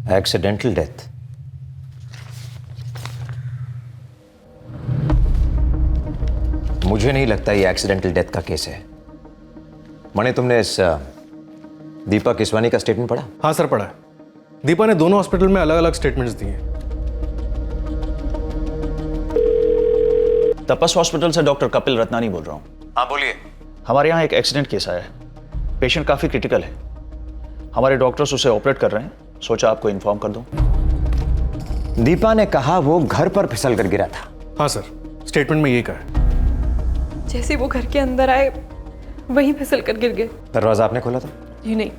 Accidental death. मुझे नहीं लगता ये एक्सीडेंटल डेथ का केस है। मने, तुमने इस दीपा केसवानी का स्टेटमेंट पढ़ा? हाँ सर, पढ़ा है। दीपा ने दोनों हॉस्पिटल में अलग अलग स्टेटमेंट्स दिए हैं। तपस हॉस्पिटल से डॉक्टर कपिल रत्नानी बोल रहा हूँ। हाँ बोलिए। हमारे यहाँ एक एक्सीडेंट केस आया है। पेशेंट काफ़ी क्रिटिकल है। हमारे डॉक्टर्स उसे ऑपरेट कर रहे हैं, सोचा आपको इन्फॉर्म कर दूं। दीपा ने कहा वो घर पर फिसल कर गिरा था। हाँ सर, स्टेटमेंट में ये कहा है। जैसे वो घर के अंदर आए वहीं फिसल कर गिर गए। दरवाजा आपने खोला था? जी नहीं,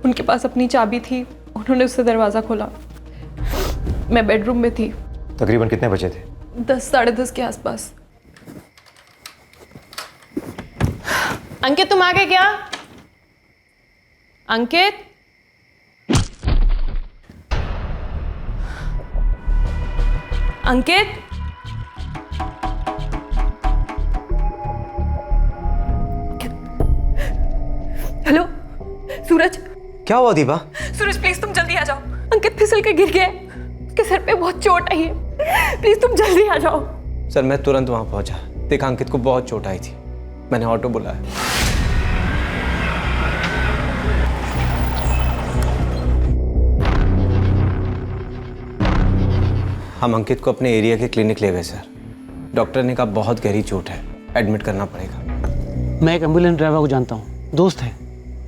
उनके पास अपनी चाबी थी, उन्होंने उससे दरवाज़ा खोला। मैं बेडरूम में थी। तकरीबन कितने बजे थे? 10 साढ़े 10 के आसपास। अंकित, तुम आ गए क्या? अंकित, अंकित, हेलो सूरज। क्या हुआ दीपा? सूरज प्लीज तुम जल्दी आ जाओ। अंकित फिसल के गिर गया है, उसके सर पे बहुत चोट आई है। प्लीज तुम जल्दी आ जाओ। सर मैं तुरंत वहां पहुंचा। देखा अंकित को बहुत चोट आई थी, मैंने ऑटो बुलाया। हम अंकित को अपने एरिया के क्लिनिक ले गए सर। डॉक्टर ने कहा बहुत गहरी चोट है, एडमिट करना पड़ेगा। मैं एक एम्बुलेंस ड्राइवर को जानता हूँ, दोस्त है।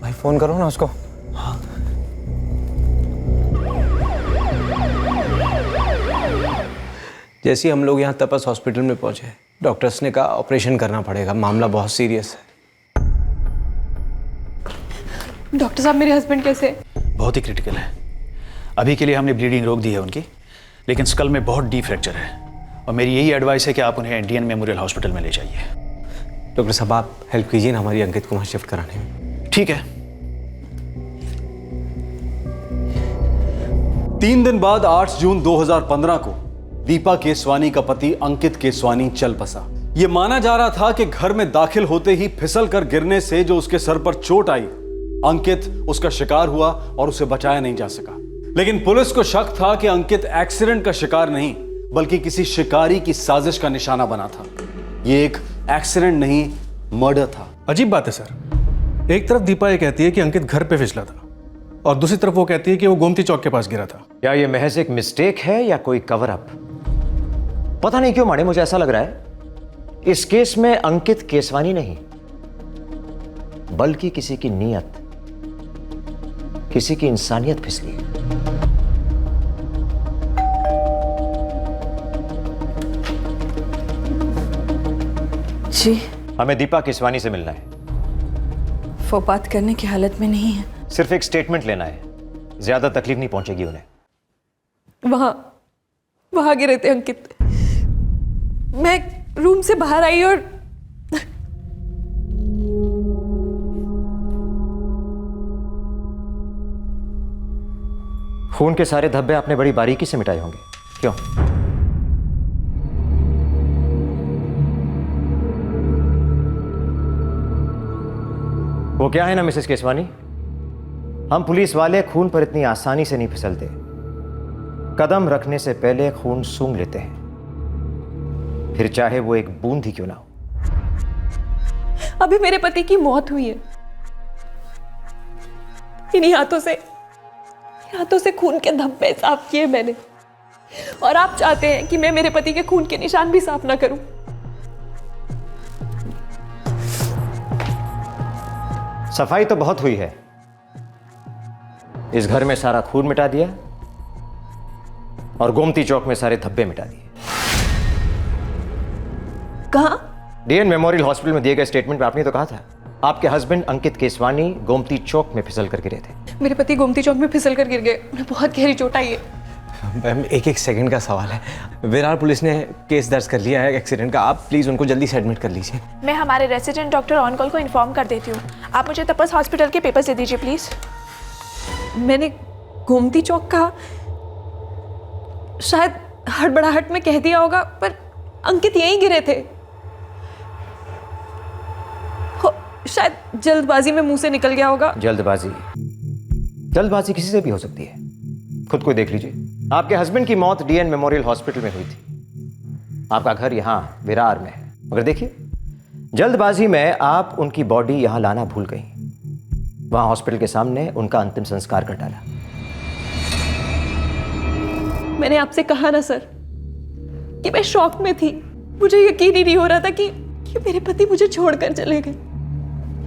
भाई फोन करो ना उसको। हाँ। जैसे ही हम लोग यहाँ तपस हॉस्पिटल में पहुंचे, डॉक्टर्स ने कहा ऑपरेशन करना पड़ेगा, मामला बहुत सीरियस है। डॉक्टर साहब, मेरे हस्बैंड कैसे? बहुत ही क्रिटिकल है। अभी के लिए हमने ब्लीडिंग रोक दी है उनकी, लेकिन स्कल में बहुत डीप फ्रैक्चर है और मेरी यही एडवाइस है कि आप उन्हें इंडियन मेमोरियल हॉस्पिटल में ले जाइए। डॉक्टर साहब आप हेल्प कीजिए ना हमारी अंकित को वहाँ शिफ्ट कराने में। ठीक है। 3 दिन बाद 8 जून 2015 को दीपा केसवानी का पति अंकित केसवानी चल बसा। यह माना जा रहा था कि घर में दाखिल होते ही फिसल कर गिरने से जो उसके सर पर चोट आई, अंकित उसका शिकार हुआ और उसे बचाया नहीं जा सका। लेकिन पुलिस को शक था कि अंकित एक्सीडेंट का शिकार नहीं बल्कि किसी शिकारी की साजिश का निशाना बना था। यह एक एक्सीडेंट नहीं, मर्डर था। अजीब बात है सर, एक तरफ दीपा ये कहती है कि अंकित घर पे फिसला था और दूसरी तरफ वो कहती है कि वो गोमती चौक के पास गिरा था। क्या ये महज एक मिस्टेक है या कोई कवर अप? पता नहीं क्यों माने, मुझे ऐसा लग रहा है इस केस में अंकित केसवानी नहीं बल्कि किसी की नीयत, किसी की इंसानियत फिसली। जी, हमें दीपा केसवानी से मिलना है। वो बात करने की हालत में नहीं है। सिर्फ एक स्टेटमेंट लेना है, ज्यादा तकलीफ नहीं पहुंचेगी उन्हें। वहां गिरे थे अंकित। मैं रूम से बाहर आई और खून के सारे धब्बे आपने बड़ी बारीकी से मिटाए होंगे, क्यों? वो क्या है ना मिसेस केसवानी, हम पुलिस वाले खून पर इतनी आसानी से नहीं फिसलते। कदम रखने से पहले खून सूंघ लेते हैं, फिर चाहे वो एक बूंद ही क्यों ना हो। अभी मेरे पति की मौत हुई है। इन्हीं हाथों से खून के धब्बे साफ किए मैंने, और आप चाहते हैं कि मैं मेरे पति के खून के निशान भी साफ ना करूं। सफाई तो बहुत हुई है, इस घर में सारा खून मिटा दिया और गोमती चौक में सारे धब्बे मिटा दिए। कहां? डीएन मेमोरियल हॉस्पिटल में दिए गए स्टेटमेंट में आपने तो कहा था आपके हस्बैंड अंकित केसवानी गोमती चौक में फिसल कर गिरे थे। मेरे पति गोमती चौक में फिसल कर गिर गए, उन्हें बहुत गहरी चोट आई है। मैम एक सेकंड का सवाल है। विरार पुलिस ने केस दर्ज कर लिया है एक्सीडेंट का, आप प्लीज उनको जल्दी से एडमिट कर लीजिए। मैं हमारे रेसिडेंट डॉक्टर ऑन कॉल को इन्फॉर्म कर देती हूँ। आप मुझे तपस हॉस्पिटल के पेपर्स दे दीजिए प्लीज। मैंने गोमती चौक कहा, शायद हड़बड़ाहट में कह दिया होगा, पर अंकित यहीं गिरे थे। शायद जल्दबाजी में मुंह से निकल गया होगा। जल्दबाजी किसी से भी हो सकती है, खुद को देख लीजिए। आपके हस्बैंड की मौत डीएन मेमोरियल हॉस्पिटल में हुई थी। आपका घर यहां विरार में है, मगर देखिए जल्दबाजी में आप उनकी बॉडी यहां लाना भूल गई। वहां हॉस्पिटल के सामने उनका अंतिम संस्कार कर डाला। मैंने आपसे कहा ना सर कि मैं शॉक में थी। मुझे यकीन ही नहीं हो रहा था कि मेरे पति मुझे छोड़कर चले गए।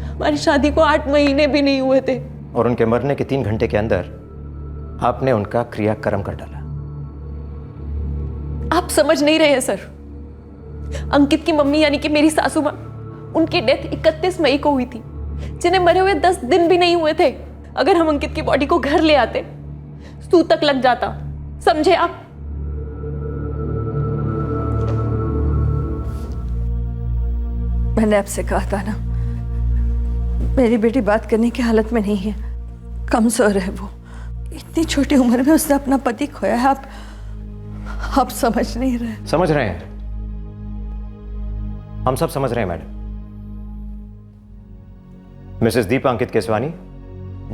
हमारी शादी को 8 महीने भी नहीं हुए थे। और उनके मरने के 3 घंटे के अंदर आपने उनका क्रियाक्रम कर डाला। आप समझ नहीं रहे हैं सर। अंकित की मम्मी यानी कि मेरी सासू माँ, उनकी डेथ 31 मई को हुई थी, जिन्हें मरे हुए 10 दिन भी नहीं हुए थे। अगर हम अंकित की बॉडी को घर ले आते, सूतक लग जाता। समझे आप? मैंने आपसे कहा था ना, मेरी बेटी बात करने की हालत में नहीं है, कमजोर है वो। इतनी छोटी उम्र में उसने अपना पति खोया है। आप समझ नहीं रहे। समझ रहे हैं, हम सब समझ रहे हैं मैडम। मिसेस दीपा अंकित केसवानी,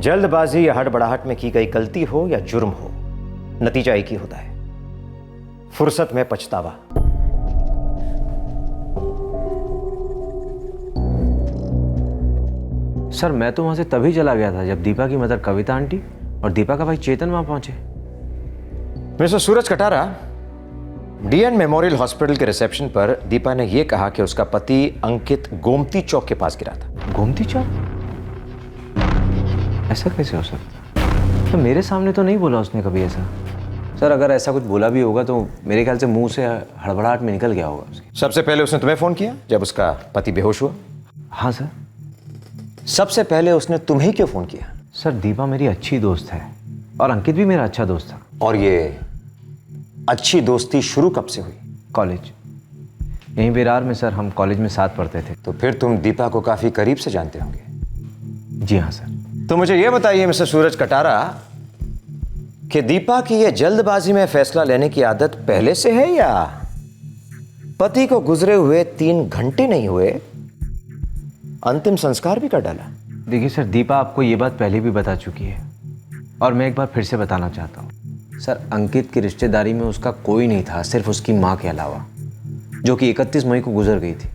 जल्दबाजी या हड़बड़ाहट में की गई गलती हो या जुर्म हो, नतीजा एक ही होता है, फुर्सत में पछतावा। सर मैं तो वहां से तभी चला गया था जब दीपा की मदर कविता आंटी और दीपा का भाई चेतन वहां पहुंचे। मिस्टर सूरज कटारा, डीएन मेमोरियल हॉस्पिटल के रिसेप्शन पर दीपा ने यह कहा कि उसका पति अंकित गोमती चौक के पास गिरा था। गोमती चौक? ऐसा कैसे हो सकता? तो मेरे सामने तो नहीं बोला उसने कभी ऐसा। सर अगर ऐसा कुछ बोला भी होगा तो मेरे ख्याल से मुंह से हड़बड़ाहट में निकल गया होगा उसके। सबसे पहले उसने तुम्हें फोन किया जब उसका पति बेहोश हुआ? हाँ सर। सबसे पहले उसने तुम्हें क्यों फोन किया? सर दीपा मेरी अच्छी दोस्त है और अंकित भी मेरा अच्छा दोस्त था। और ये अच्छी दोस्ती शुरू कब से हुई? कॉलेज, यहीं विरार में सर, हम कॉलेज में साथ पढ़ते थे। तो फिर तुम दीपा को काफी करीब से जानते होंगे। जी हाँ सर। तो मुझे यह बताइए मिस्टर सूरज कटारा कि दीपा की यह जल्दबाजी में फैसला लेने की आदत पहले से है या पति को गुजरे हुए 3 घंटे नहीं हुए अंतिम संस्कार भी कर डाला? देखिए सर, दीपा आपको ये बात पहले भी बता चुकी है और मैं एक बार फिर से बताना चाहता हूँ। सर अंकित की रिश्तेदारी में उसका कोई नहीं था, सिर्फ उसकी माँ के अलावा, जो कि 31 मई को गुजर गई थी।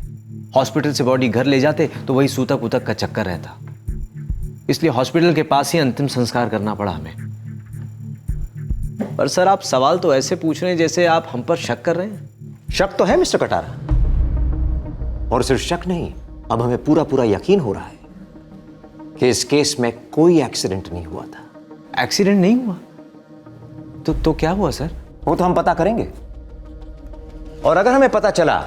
हॉस्पिटल से बॉडी घर ले जाते तो वही सूतक उतक का चक्कर रहता, इसलिए हॉस्पिटल के पास ही अंतिम संस्कार करना पड़ा हमें। पर सर आप सवाल तो ऐसे पूछ रहे हैं जैसे आप हम पर शक कर रहे हैं। शक तो है मिस्टर कटारा, और सिर्फ शक नहीं, अब हमें पूरा पूरा यकीन हो रहा है कि इस केस में कोई एक्सीडेंट नहीं हुआ था। एक्सीडेंट नहीं हुआ? तो क्या हुआ सर? वो तो हम पता करेंगे, और अगर हमें पता चला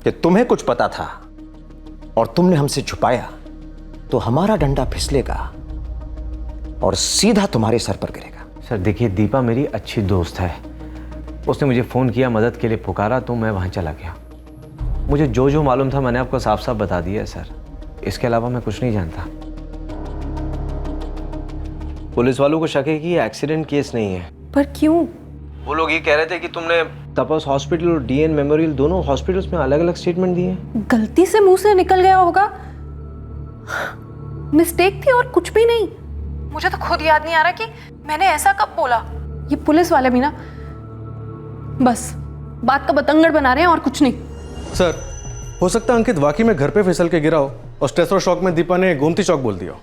कि तुम्हें कुछ पता था और तुमने हमसे छुपाया तो हमारा डंडा फिसलेगा और सीधा तुम्हारे सर पर गिरेगा। सर देखिए, दीपा मेरी अच्छी दोस्त है, उसने मुझे फ़ोन किया, मदद के लिए पुकारा तो मैं वहाँ चला गया। मुझे जो जो मालूम था मैंने आपको साफ साफ बता दिया है सर, इसके अलावा मैं कुछ नहीं जानता। पुलिस वालों को शक है कि ये एक्सीडेंट केस नहीं है। पर क्यों? वो लोग ये कह रहे थे कि तुमने तपस हॉस्पिटल और डीएन मेमोरियल दोनों हॉस्पिटल्स में अलग अलग स्टेटमेंट दिए हैं। गलती से मुंह से निकल गया होगा, मिस्टेक थी और कुछ भी नहीं। मुझे तो खुद याद नहीं आ रहा कि मैंने ऐसा कब बोला। ये पुलिस वाले भी ना बस बात का बतंगड़ बना रहे हैं और कुछ नहीं। सर हो सकता है अंकित वाकई में घर पे फिसल के गिरा हो और स्ट्रेस और शॉक में दीपा ने गोमती चौक बोल दिया हो।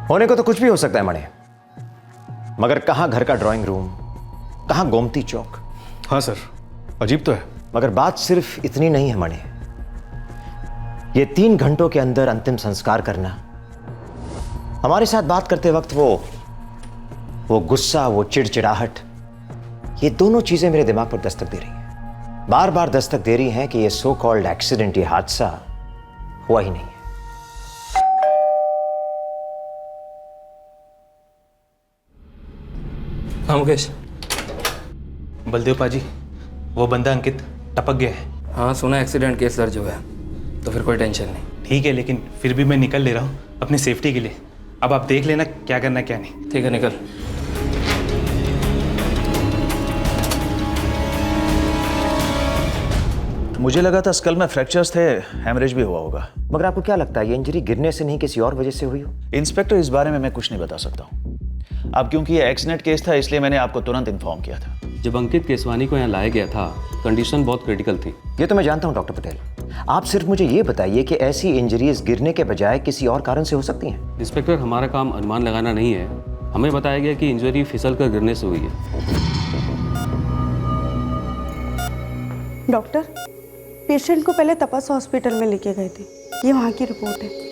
होने को तो कुछ भी हो सकता है मणि, मगर कहां घर का ड्राइंग रूम, कहां गोमती चौक? हाँ सर, अजीब तो है। मगर बात सिर्फ इतनी नहीं है मणि, ये 3 घंटों के अंदर अंतिम संस्कार करना, हमारे साथ बात करते वक्त वो गुस्सा, वो चिड़चिड़ाहट, ये दोनों चीजें मेरे दिमाग पर दस्तक दे रही हैं, बार बार दस्तक दे रही हैं कि ये सो कॉल्ड एक्सीडेंट, ये हादसा हुआ ही नहीं है। हाँ मुकेश। बलदेव पाजी, वो बंदा अंकित टपक गया है। हाँ सुना, एक्सीडेंट केस दर्ज हो गया, तो फिर कोई टेंशन नहीं। ठीक है, लेकिन फिर भी मैं निकल ले रहा हूँ अपनी सेफ्टी के लिए। अब आप देख लेना क्या करना क्या नहीं। ठीक है, निकल। मुझे लगा था स्कल में फ्रैक्चर्स थे, हैमरेज भी हुआ होगा। मगर आपको क्या लगता है ये इंजरी गिरने से नहीं किसी और वजह से हुई हो? इंस्पेक्टर, इस बारे में मैं कुछ नहीं बता सकता हूँ। अब क्योंकि ये एक्सीडेंट केस था इसलिए मैंने आपको तुरंत इन्फॉर्म किया था। जब अंकित केसवानी को यहाँ लाया गया था कंडीशन बहुत क्रिटिकल थी। ये तो मैं जानता हूं डॉक्टर पटेल, आप सिर्फ मुझे ये बताइए कि ऐसी इंजरीज गिरने के बजाय किसी और कारण से हो सकती हैं। इंस्पेक्टर, हमारा काम अनुमान लगाना नहीं है। हमें बताया गया कि इंजरी फिसल कर गिरने से हुई है। डॉक्टर, पेशेंट को पहले तपस हॉस्पिटल में लेके गए थे, ये वहाँ की रिपोर्ट है।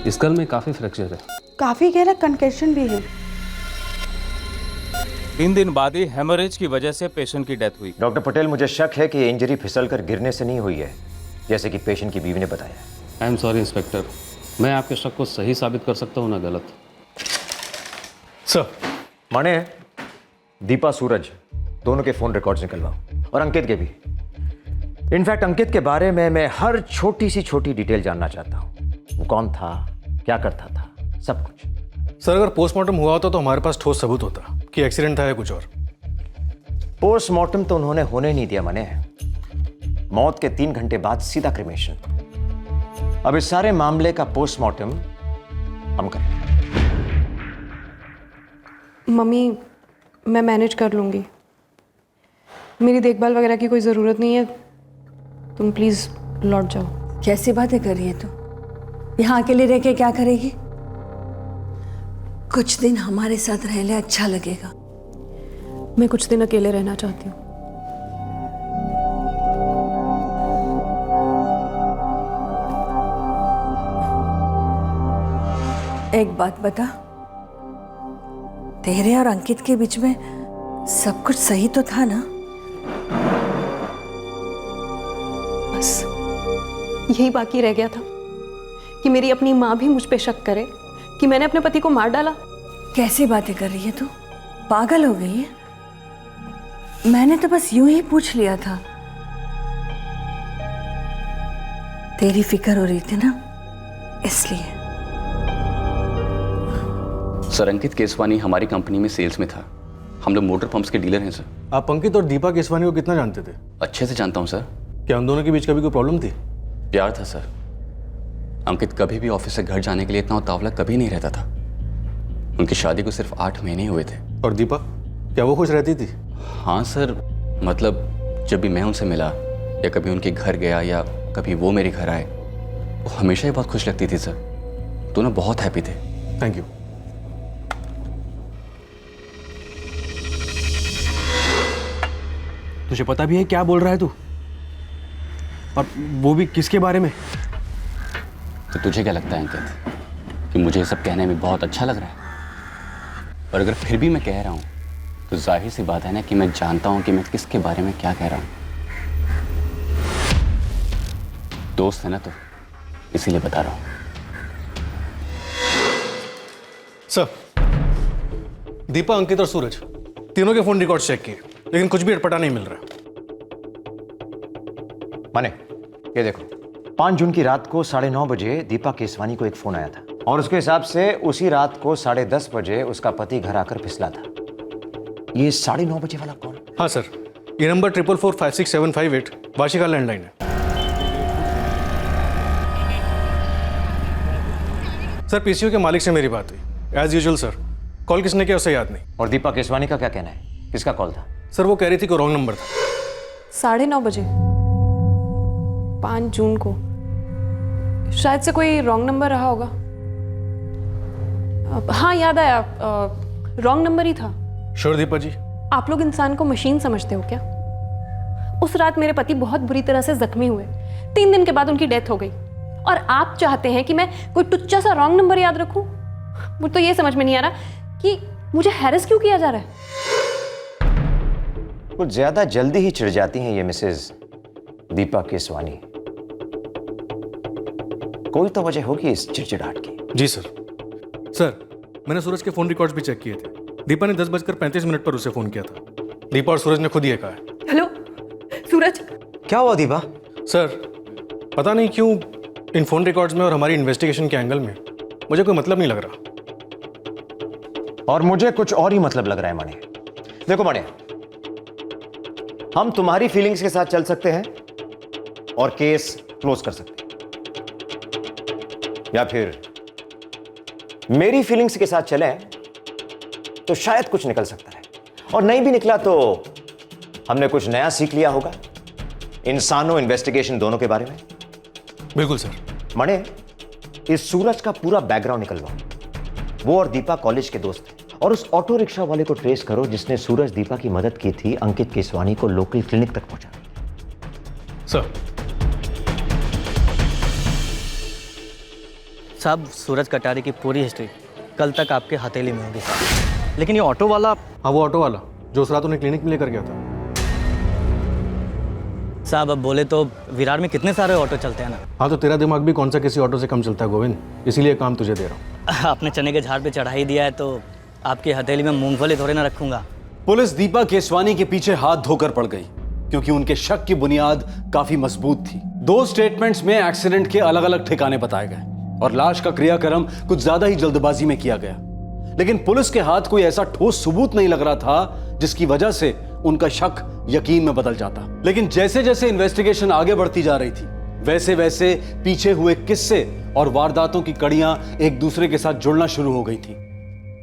स्कल में काफ़ी फ्रैक्चर है। काफ़ी गहरा कंकशन भी है। 3 दिन बाद ही हेमोरेज की वजह से पेशेंट की डेथ हुई। डॉक्टर पटेल, मुझे शक है कि ये इंजरी फिसलकर गिरने से नहीं हुई है, जैसे कि पेशेंट की बीवी ने बताया। आई एम सॉरी इंस्पेक्टर, मैं आपके शक को सही साबित कर सकता हूँ ना गलत। सर, माने दीपा, सूरज दोनों के फोन रिकॉर्ड्स निकलवाओ और अंकित के भी। इनफैक्ट अंकित के बारे में मैं हर छोटी सी छोटी डिटेल जानना चाहता हूँ। वो कौन था, क्या करता था, सब कुछ। सर, अगर पोस्टमार्टम हुआ होता तो हमारे पास ठोस सबूत होता कि एक्सीडेंट था या कुछ और। पोस्टमार्टम तो उन्होंने होने नहीं दिया मने। मौत के 3 घंटे बाद सीधा क्रिमेशन। अब इस सारे मामले का पोस्टमार्टम हम करें। मम्मी, मैं मैनेज कर लूँगी। मेरी देखभाल वगैरह की कोई ज़रूरत नहीं है। तुम प्लीज़ लौट जाओ। कैसी बातें कर रही है तू? यहाँ अकेले रह के क्या करेगी? कुछ दिन हमारे साथ रह ले, अच्छा लगेगा। मैं कुछ दिन अकेले रहना चाहती हूँ। एक बात बता, तेरे और अंकित के बीच में सब कुछ सही तो था ना? बस यही बाकी रह गया था कि मेरी अपनी माँ भी मुझ पे शक करे कि मैंने अपने पति को मार डाला। कैसी बातें कर रही है तू? पागल हो गई है? मैंने तो बस यूं ही पूछ लिया था। तेरी फिक्र हो रही थी ना, इसलिए। सर, अंकित केसवानी हमारी कंपनी में सेल्स में था। हम लोग मोटर पंप्स के डीलर हैं सर। आप अंकित और दीपा केसवानी को कितना जानते थे? अच्छे से जानता हूँ सर। क्या उन दोनों के बीच कभी कोई प्रॉब्लम थी? प्यार था सर। अंकित कभी भी ऑफिस से घर जाने के लिए इतना उतावला कभी नहीं रहता था। उनकी शादी को सिर्फ 8 महीने ही हुए थे। और दीपा, क्या वो खुश रहती थी? हाँ सर, मतलब जब भी मैं उनसे मिला या कभी उनके घर गया या कभी वो मेरे घर आए, वो हमेशा ही बहुत खुश लगती थी सर। दोनों बहुत हैप्पी थे। Thank you. तुझे पता भी है क्या बोल रहा है तू? और वो भी किसके बारे में? तो तुझे क्या लगता है अंकित कि मुझे ये सब कहने में बहुत अच्छा लग रहा है? और अगर फिर भी मैं कह रहा हूँ तो जाहिर सी बात है ना कि मैं जानता हूँ कि मैं किसके बारे में क्या कह रहा हूँ। दोस्त है ना, तो इसीलिए बता रहा हूँ। सर, दीपा, अंकित और सूरज तीनों के फोन रिकॉर्ड चेक किए, लेकिन कुछ भी अटपटा नहीं मिल रहा। माने ये देखो, 5 जून की रात को 9:30 बजे दीपा केसवानी को एक फोन आया था और उसके हिसाब से उसी रात को 10:30 बजे उसका पति घर आकर फिसला था। ये 9:30 बजे वाला कौन? हाँ सर, ये नंबर 44456758 वाशिका लैंडलाइन है। सर, पीसीओ के मालिक से मेरी बात हुई। एज यूजुअल सर, कॉल किसने किया उसे याद नहीं। और दीपा केसवानी का क्या कहना है? किसका कॉल था? सर, वो कह रही थी कि रॉन्ग नंबर था। 9:30 बजे 5 जून को शायद से कोई रॉन्ग नंबर रहा होगा। हाँ, याद आया, रॉन्ग नंबर ही था। श्योर दीपा जी? आप लोग इंसान को मशीन समझते हो क्या? उस रात मेरे पति बहुत बुरी तरह से जख्मी हुए। 3 दिन के बाद उनकी डेथ हो गई और आप चाहते हैं कि मैं कोई टुच्चा सा रॉन्ग नंबर याद रखूं? मुझे तो ये समझ में नहीं आ रहा कि मुझे हैरेस क्यों किया जा रहा है। कुछ ज्यादा जल्दी ही चिढ़ जाती हैं ये मिसेज दीपा केसवानी। कोई तो वजह होगी इस चिड़चिड़ाहट की। जी सर। सर, मैंने सूरज के फोन रिकॉर्ड्स भी चेक किए थे। दीपा ने 10:35 पर उसे फोन किया था। दीपा और सूरज ने खुद ही कहा है। हेलो सूरज। क्या हुआ दीपा? सर, पता नहीं क्यों इन फोन रिकॉर्ड्स में और हमारी इन्वेस्टिगेशन के एंगल में मुझे कोई मतलब नहीं लग रहा। और मुझे कुछ और ही मतलब लग रहा है मणि। देखो मणि, हम तुम्हारी फीलिंग्स के साथ चल सकते हैं और केस क्लोज कर सकते हैं, या फिर मेरी फीलिंग्स के साथ चलें तो शायद कुछ निकल सकता है, और नहीं भी निकला तो हमने कुछ नया सीख लिया होगा इंसानों इन्वेस्टिगेशन दोनों के बारे में। बिल्कुल सर। मणे, इस सूरज का पूरा बैकग्राउंड निकलवाओ। वो और दीपा कॉलेज के दोस्त थे, और उस ऑटो रिक्शा वाले को ट्रेस करो जिसने सूरज दीपा की मदद की थी अंकित केसवानी को लोकल क्लिनिक तक पहुंचाने। सर। साहब, सूरज कटारी की पूरी हिस्ट्री कल तक आपके हथेली में होगी साहब। लेकिन ये ऑटो वाला। हाँ, वो ऑटो वाला जो उस रात उन्हें क्लिनिक में लेकर गया था। साहब, अब बोले तो विरार में कितने सारे ऑटो चलते हैं ना। हाँ, तो तेरा दिमाग भी कौन सा किसी ऑटो से कम चलता है गोविंद, इसीलिए काम तुझे दे रहा हूँ। आपने चने के झाड़ पे चढ़ा ही दिया है तो आपकी हथेली में मूंगफली थोड़े ना रखूंगा। पुलिस दीपा केसवानी के पीछे हाथ धोकर पड़ गई क्योंकि उनके शक की बुनियाद काफी मजबूत थी। 2 स्टेटमेंट्स में एक्सीडेंट के अलग अलग ठिकाने बताए गए और लाश का क्रियाक्रम कुछ ज्यादा ही जल्दबाजी में किया गया, लेकिन पुलिस के हाथ कोई ऐसा ठोस सबूत नहीं लग रहा था जिसकी वजह से उनका शक यकीन में बदल जाता। लेकिन जैसे जैसे इन्वेस्टिगेशन आगे बढ़ती जा रही थी वैसे वैसे पीछे हुए किस्से और वारदातों की कड़ियां एक दूसरे के साथ जुड़ना शुरू हो गई थी।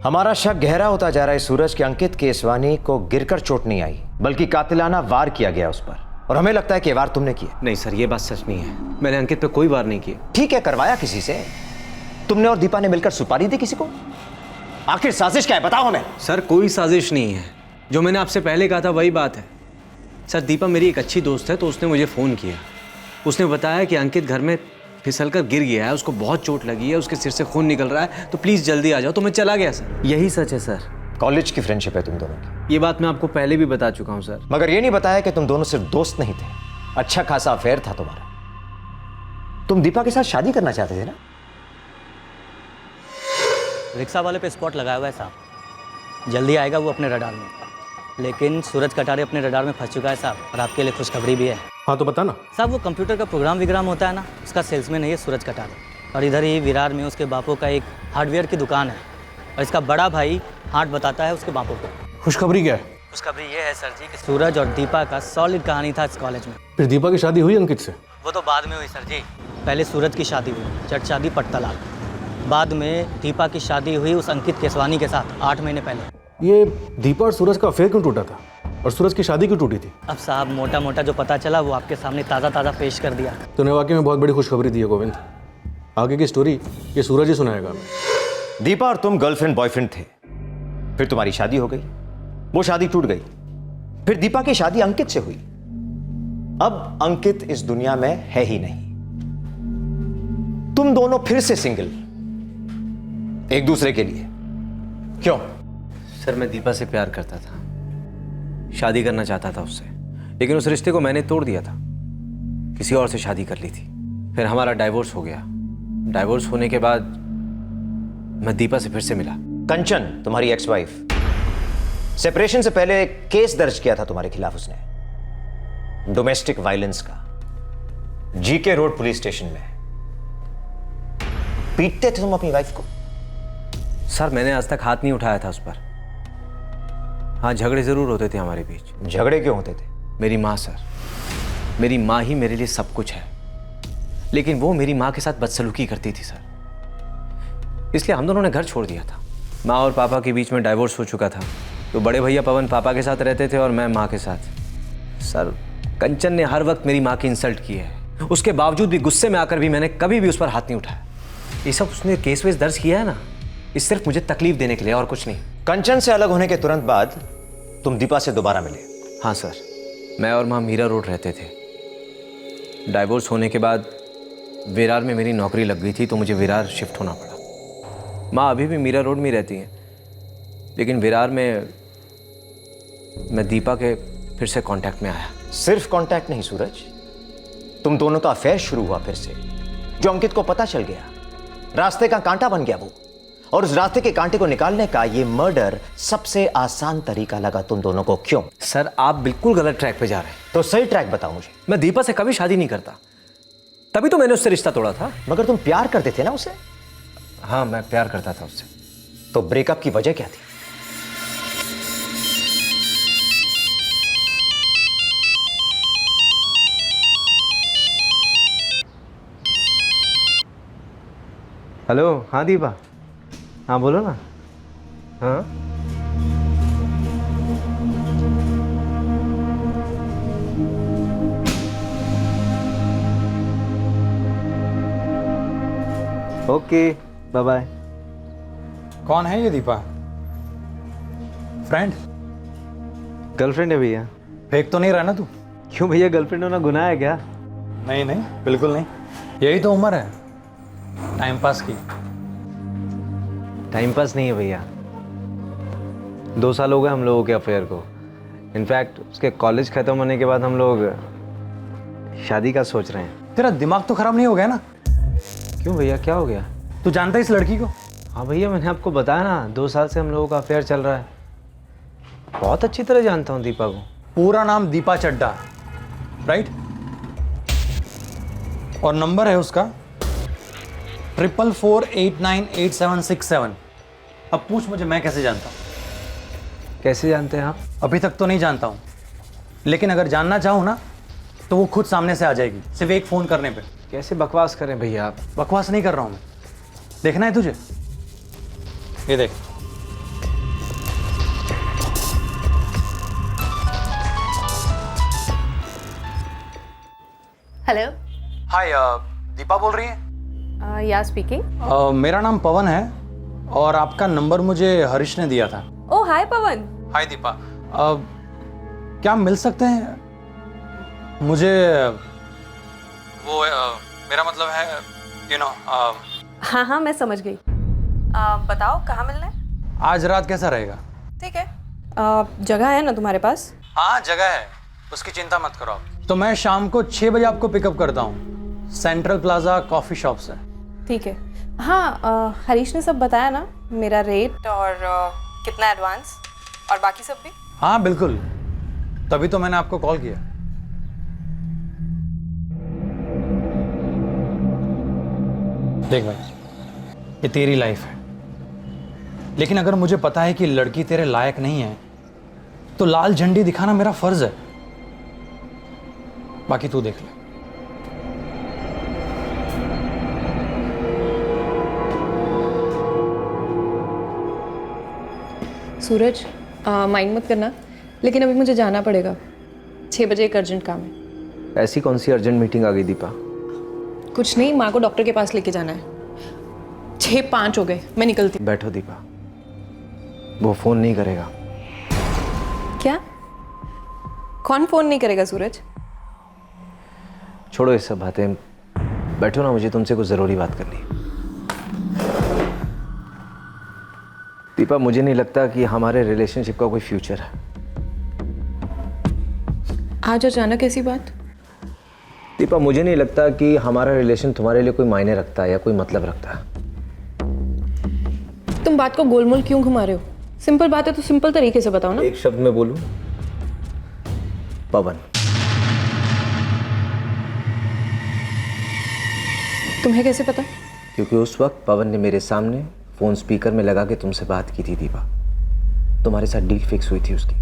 हमारा शक गहरा होता जा रहा है सूरज कि अंकित केसवानी को गिरकर चोट नहीं आई बल्कि कातिलाना वार किया गया उस पर, और हमें लगता है कि वार तुमने किया। नहीं सर, ये बात सच नहीं है। मैंने अंकित पे कोई वार नहीं किया। ठीक है, करवाया किसी से। तुमने और दीपा ने मिलकर सुपारी दी किसी को? आखिर साजिश क्या है, बताओ हमें। सर, कोई साजिश नहीं है। जो मैंने आपसे पहले कहा था वही बात है। सर, दीपा मेरी एक अच्छी दोस्त है तो उसने मुझे फ़ोन किया। उसने बताया कि अंकित घर में फिसलकर गिर गया है, उसको बहुत चोट लगी है, उसके सिर से खून निकल रहा है, तो प्लीज़ जल्दी आ जाओ। तो मैं चला गया सर। यही सच है सर। कॉलेज की फ्रेंडशिप है तुम दोनों की। ये बात मैं आपको पहले भी बता चुका हूँ सर। मगर ये नहीं बताया कि तुम दोनों सिर्फ दोस्त नहीं थे, अच्छा खासा अफेयर था तुम्हारा। तुम दीपा के साथ शादी करना चाहते थे ना? रिक्शा वाले पे स्पॉट लगाया हुआ है साहब, जल्दी आएगा वो अपने रडार में। लेकिन सूरज कटारे अपने रडार में फंस चुका है साहब, और आपके लिए खुशखबरी भी है। हाँ, तो बता ना। साहब, वो कंप्यूटर का प्रोग्राम विग्राम होता है ना, उसका सेल्समैन है ये सूरज कटारे, और इधर ही विरार में उसके बापू का एक हार्डवेयर की दुकान है, और इसका बड़ा भाई हाट बताता है उसके बापू को। खुशखबरी क्या है? खुशखबरी ये है सर जी कि सूरज और दीपा का सॉलिड कहानी था इस कॉलेज में। फिर दीपा की शादी हुई अंकित से? वो तो बाद में हुई सर जी। पहले सूरज की शादी हुई चट शादी पट्टलाल, बाद में दीपा की शादी हुई उस अंकित केसवानी के साथ 8 महीने पहले। ये दीपा और सूरज का अफेयर क्यों टूटा था, और सूरज की शादी क्यों टूटी थी? अब साहब, मोटा मोटा जो पता चला वो आपके सामने ताज़ा ताज़ा पेश कर दिया। तूने वाकई में बहुत बड़ी खुशखबरी दी है गोविंद। आगे की स्टोरी ये सूरज ही सुनाएगा हमें। दीपा और तुम गर्लफ्रेंड बॉयफ्रेंड थे, फिर तुम्हारी शादी हो गई, वो शादी टूट गई, फिर दीपा की शादी अंकित से हुई। अब अंकित इस दुनिया में है ही नहीं, तुम दोनों फिर से सिंगल एक दूसरे के लिए। क्यों? सर, मैं दीपा से प्यार करता था, शादी करना चाहता था उससे, लेकिन उस रिश्ते को मैंने तोड़ दिया था, किसी और से शादी कर ली थी। फिर हमारा डाइवोर्स हो गया। डाइवोर्स होने के बाद मैं दीपा से फिर से मिला। कंचन, तुम्हारी एक्स वाइफ, सेपरेशन से पहले एक केस दर्ज किया था तुम्हारे खिलाफ उसने, डोमेस्टिक वायलेंस का, जीके रोड पुलिस स्टेशन में। पीटते थे तुम अपनी वाइफ को? सर, मैंने आज तक हाथ नहीं उठाया था उस पर। हाँ, झगड़े जरूर होते थे हमारे बीच। झगड़े क्यों होते थे? मेरी माँ सर, मेरी माँ ही मेरे लिए सब कुछ है, लेकिन वो मेरी माँ के साथ बदसलूकी करती थी सर, इसलिए हम दोनों ने घर छोड़ दिया था। माँ और पापा के बीच में डाइवोर्स हो चुका था, तो बड़े भैया पवन पापा के साथ रहते थे और मैं माँ के साथ। सर, कंचन ने हर वक्त मेरी माँ की इंसल्ट की है, उसके बावजूद भी गुस्से में आकर भी मैंने कभी भी उस पर हाथ नहीं उठाया। ये सब उसने केस वेस दर्ज किया है ना, ये सिर्फ मुझे तकलीफ देने के लिए, और कुछ नहीं। कंचन से अलग होने के तुरंत बाद तुम दीपा से दोबारा मिले? हाँ सर, मैं और माँ मीरा रोड रहते थे। डाइवोर्स होने के बाद विरार में मेरी नौकरी लग गई थी, तो मुझे विरार शिफ्ट होना पड़ा। माँ अभी भी मीरा रोड में रहती हैं, लेकिन विरार में मैं दीपा के फिर से कांटेक्ट में आया। सिर्फ कांटेक्ट नहीं सूरज, तुम दोनों का अफेयर शुरू हुआ फिर से, जो अंकित को पता चल गया। रास्ते का कांटा बन गया वो, और उस रास्ते के कांटे को निकालने का ये मर्डर सबसे आसान तरीका लगा तुम दोनों को। क्यों? सर, आप बिल्कुल गलत ट्रैक पे जा रहे हैं। तो सही ट्रैक बताओ मुझे। मैं दीपा से कभी शादी नहीं करता, तभी तो मैंने उससे रिश्ता तोड़ा था। मगर तुम प्यार करते थे ना उसे? हाँ, मैं प्यार करता था उससे। तो ब्रेकअप की वजह क्या थी? हेलो, हाँ दीपा, हाँ बोलो ना। हाँ ओके, बाय बाय। कौन है ये दीपा? फ्रेंड? गर्लफ्रेंड है भैया। फेक तो नहीं रहा ना तू? क्यों भैया, गर्लफ्रेंड होना गुनाह है क्या? नहीं नहीं, बिल्कुल नहीं। यही तो उम्र है टाइम पास की। टाइम पास नहीं है भैया, 2 साल हो गए हम लोगों के अफेयर को। इनफैक्ट उसके कॉलेज खत्म होने के बाद हम लोग शादी का सोच रहे हैं। तेरा दिमाग तो खराब नहीं हो गया ना? क्यों भैया, क्या हो गया? तू जानता है इस लड़की को? हाँ भैया, मैंने आपको बताया ना, 2 साल से हम लोगों का अफेयर चल रहा है। बहुत अच्छी तरह जानता हूँ दीपा को। पूरा नाम दीपा चड्डा, राइट? और नंबर है उसका 4448986767। अब पूछ मुझे, मैं कैसे जानता हूँ? कैसे जानते हैं आप? अभी तक तो नहीं जानता हूँ, लेकिन अगर जानना चाहूँ ना तो वो खुद सामने से आ जाएगी, सिर्फ एक फ़ोन करने पे। कैसे बकवास करें भैया आप? बकवास नहीं कर रहा हूँ मैं। देखना है तुझे? ये देख। हेलो। हाय, दीपा बोल रही है? या स्पीकिंग। मेरा नाम पवन है और आपका नंबर मुझे हरीश ने दिया था। ओ हाय पवन। हाय दीपा, क्या मिल सकते हैं? मुझे वो मेरा मतलब है हाँ हाँ, मैं समझ गई। बताओ कहाँ मिलना है? आज रात कैसा रहेगा? ठीक है। जगह है ना तुम्हारे पास? हाँ जगह है, उसकी चिंता मत करो आप। तो मैं शाम को 6 बजे आपको पिकअप करता हूँ, सेंट्रल प्लाजा कॉफ़ी शॉप से। ठीक है। हाँ, हरीश ने सब बताया ना, मेरा रेट और कितना एडवांस और बाकी सब भी? हाँ बिल्कुल, तभी तो मैंने आपको कॉल किया। देख भाई, ये तेरी लाइफ है, लेकिन अगर मुझे पता है कि लड़की तेरे लायक नहीं है तो लाल झंडी दिखाना मेरा फर्ज है। बाकी तू देख ले। सूरज, माइंड मत करना, लेकिन अभी मुझे जाना पड़ेगा। 6 बजे एक अर्जेंट काम है। ऐसी कौन सी अर्जेंट मीटिंग आ गई दीपा? कुछ नहीं, माँ को डॉक्टर के पास लेके जाना है। 6:05 हो गए, मैं निकलती। बैठो दीपा, वो फोन नहीं करेगा। क्या? कौन फोन नहीं करेगा सूरज? छोड़ो ये सब बातें, बैठो ना, मुझे तुमसे कुछ ज़रूरी बात करनी है। दीपा, मुझे नहीं लगता कि हमारे रिलेशनशिप का कोई फ्यूचर है। आज अचानक ऐसी बात? दीपा, मुझे नहीं लगता कि हमारा रिलेशन तुम्हारे लिए कोई मायने रखता है या कोई मतलब रखता है। तुम बात को गोलमोल क्यों घुमा रहे हो? सिंपल बात है तो सिंपल तरीके से बताओ ना। एक शब्द में बोलूं, पवन। तुम्हें कैसे पता? क्योंकि उस वक्त पवन ने मेरे सामने फोन स्पीकर में लगा के तुमसे बात की थी दीपा। तुम्हारे साथ डील फिक्स हुई थी उसकी।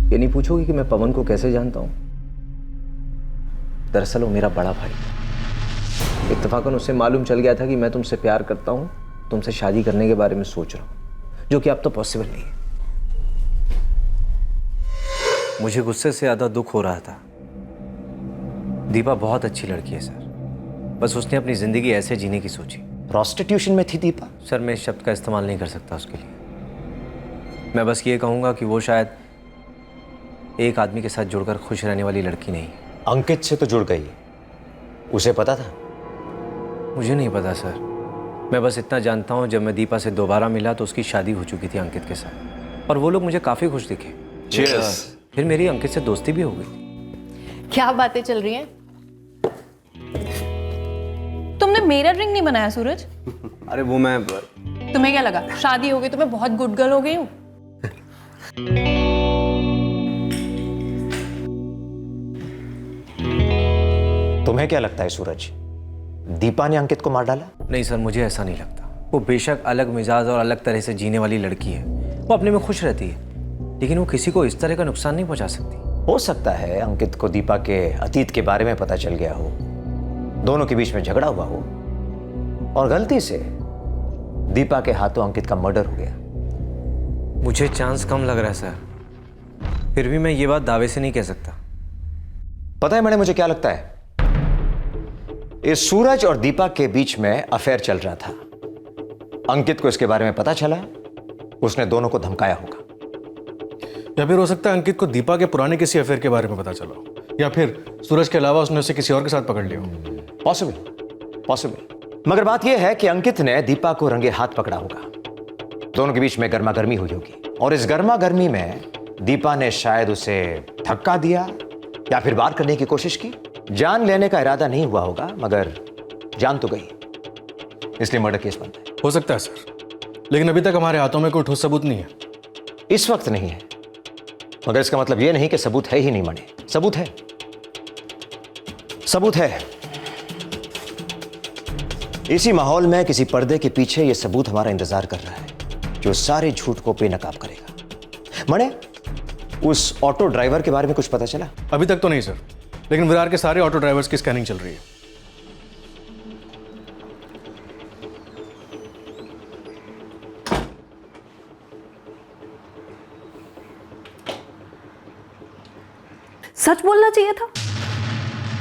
ये नहीं पूछोगी कि मैं पवन को कैसे जानता हूं? दरअसल वो मेरा बड़ा भाई। इत्तेफाकन उसे मालूम चल गया था कि मैं तुमसे प्यार करता हूं, तुमसे शादी करने के बारे में सोच रहा हूं, जो कि अब तो पॉसिबल नहीं है। मुझे गुस्से से ज़्यादा दुख हो रहा था। दीपा बहुत अच्छी लड़की है सर, बस उसने अपनी ज़िंदगी ऐसे जीने की सोची। प्रॉस्टिट्यूशन में थी दीपा? सर, मैं इस शब्द का इस्तेमाल नहीं कर सकता उसके लिए। मैं बस ये कहूँगा कि वो शायद एक आदमी के साथ जुड़कर खुश रहने वाली लड़की नहीं है। अंकित से तो जुड़ गई, उसे पता था? मुझे नहीं पता सर, मैं बस इतना जानता हूँ, जब मैं दीपा से दोबारा मिला तो उसकी शादी हो चुकी थी अंकित के साथ, और वो लोग मुझे काफ़ी खुश दिखे। Cheers। फिर मेरी अंकित से दोस्ती भी हो गई। क्या बातें चल रही हैं? तुमने मेरा ड्रिंक नहीं बनाया सूरज? अरे वो मैं, तुम्हें क्या लगा शादी हो गई तो मैं बहुत गुड गर्ल हो गई हूँ? तुम्हें क्या लगता है सूरज, दीपा ने अंकित को मार डाला? नहीं सर, मुझे ऐसा नहीं लगता। वो बेशक अलग मिजाज और अलग तरह से जीने वाली लड़की है, वो अपने में खुश रहती है, लेकिन वो किसी को इस तरह का नुकसान नहीं पहुंचा सकती। हो सकता है अंकित को दीपा के अतीत के बारे में पता चल गया हो, दोनों के बीच में झगड़ा हुआ हो, और गलती से दीपा के हाथों अंकित का मर्डर हो गया। मुझे चांस कम लग रहा है सर, फिर भी मैं ये बात दावे से नहीं कह सकता। पता है मैडम मुझे क्या लगता है, इस सूरज और दीपा के बीच में अफेयर चल रहा था। अंकित को इसके बारे में पता चला, उसने दोनों को धमकाया होगा। या फिर हो सकता है अंकित को दीपा के पुराने किसी अफेयर के बारे में पता चला हो, या फिर सूरज के अलावा उसने उसे किसी और के साथ पकड़ लिया हो। पॉसिबल। मगर बात यह है कि अंकित ने दीपा को रंगे हाथ पकड़ा होगा, दोनों के बीच में गर्मा गर्मी हुई होगी, और इस गर्मा गर्मी में दीपा ने शायद उसे धक्का दिया या फिर वार करने की कोशिश की। जान लेने का इरादा नहीं हुआ होगा, मगर जान तो गई, इसलिए मर्डर केस बनता है। हो सकता है सर, लेकिन अभी तक हमारे हाथों में कोई ठोस सबूत नहीं है। इस वक्त नहीं है, मगर इसका मतलब यह नहीं कि सबूत है ही नहीं। मने सबूत है, सबूत है। इसी माहौल में किसी पर्दे के पीछे यह सबूत हमारा इंतजार कर रहा है, जो सारे झूठ को बेनकाब करेगा। मने उस ऑटो ड्राइवर के बारे में कुछ पता चला? अभी तक तो नहीं सर, लेकिन विरार के सारे ऑटो ड्राइवर्स की स्कैनिंग चल रही है। सच बोलना चाहिए था।